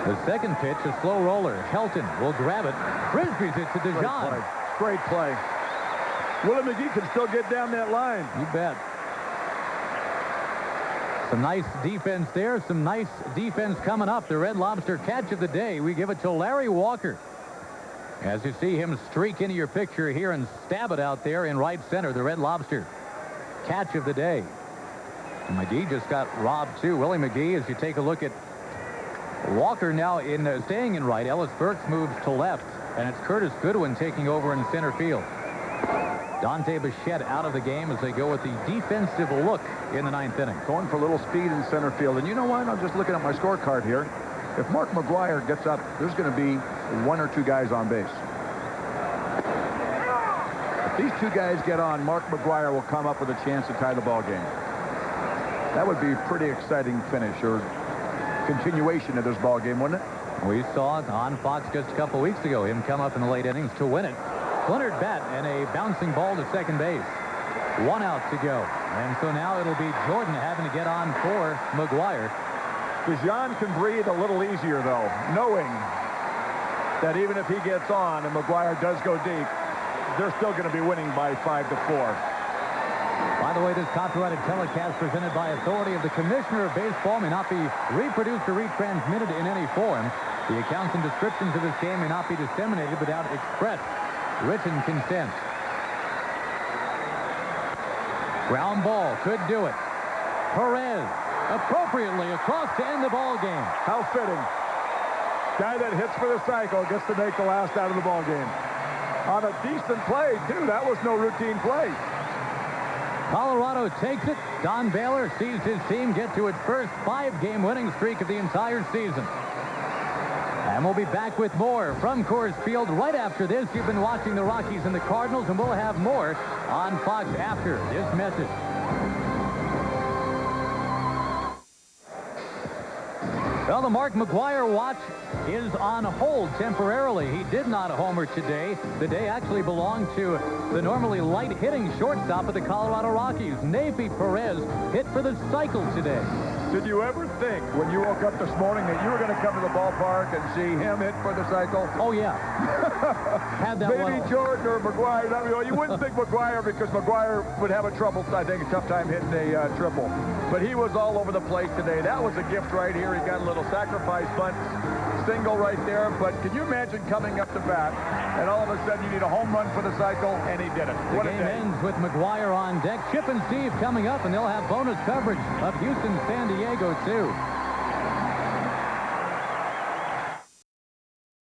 Speaker 1: The second pitch, a slow roller. Helton will grab it. Frisbees it to DeJean.
Speaker 2: Great play. Willie McGee can still get down that line.
Speaker 1: You bet. Some nice defense there. Some nice defense coming up. The Red Lobster catch of the day. We give it to Larry Walker. As you see him streak into your picture here and stab it out there in right center. The Red Lobster catch of the day. And McGee just got robbed too. Willie McGee, as you take a look at Walker now in staying in right. Ellis Burks moves to left. And it's Curtis Goodwin taking over in center field. Dante Bichette out of the game as they go with the defensive look in the 9th inning.
Speaker 2: Going for a little speed in center field. And you know what? I'm just looking at my scorecard here. If Mark McGwire gets up, there's going to be 1 or 2 guys on base. If these 2 guys get on, Mark McGwire will come up with a chance to tie the ball game. That would be a pretty exciting finish or continuation of this ball game, wouldn't it?
Speaker 1: We saw on Fox just a couple weeks ago him come up in the late innings to win it. Splintered bat and a bouncing ball to second base. 1 out to go. And so now it'll be Jordan having to get on for McGwire.
Speaker 2: Bijan can breathe a little easier, though, knowing that even if he gets on and McGwire does go deep, they're still going to be winning by 5-4.
Speaker 1: By the way, this copyrighted telecast presented by authority of the Commissioner of Baseball may not be reproduced or retransmitted in any form. The accounts and descriptions of this game may not be disseminated without express written consent. Ground ball could do it. Perez appropriately across to end the ball game.
Speaker 2: How fitting. Guy that hits for the cycle gets to make the last out of the ball game. On a decent play, too. That was no routine play.
Speaker 1: Colorado takes it. Don Baylor sees his team get to its first 5-game winning streak of the entire season. And we'll be back with more from Coors Field right after this. You've been watching the Rockies and the Cardinals, and we'll have more on Fox after this message. Well, the Mark McGwire watch is on hold temporarily. He did not homer today. The day actually belonged to the normally light-hitting shortstop of the Colorado Rockies. Neifi Perez hit for the cycle today.
Speaker 2: Did you ever think when you woke up this morning that you were going to come to the ballpark and see him hit for the cycle?
Speaker 1: Oh, yeah. Had that
Speaker 2: Maybe
Speaker 1: one.
Speaker 2: Jordan or McGwire. You wouldn't think McGwire because McGwire would have a tough time hitting a triple. But he was all over the place today. That was a gift right here. He got a little sacrifice bunt single right there. But can you imagine coming up to bat and all of a sudden you need a home run for the cycle, and he did it.
Speaker 1: The game ends with McGwire on deck. Chip and Steve coming up, and they'll have bonus coverage of Houston, San Diego, too.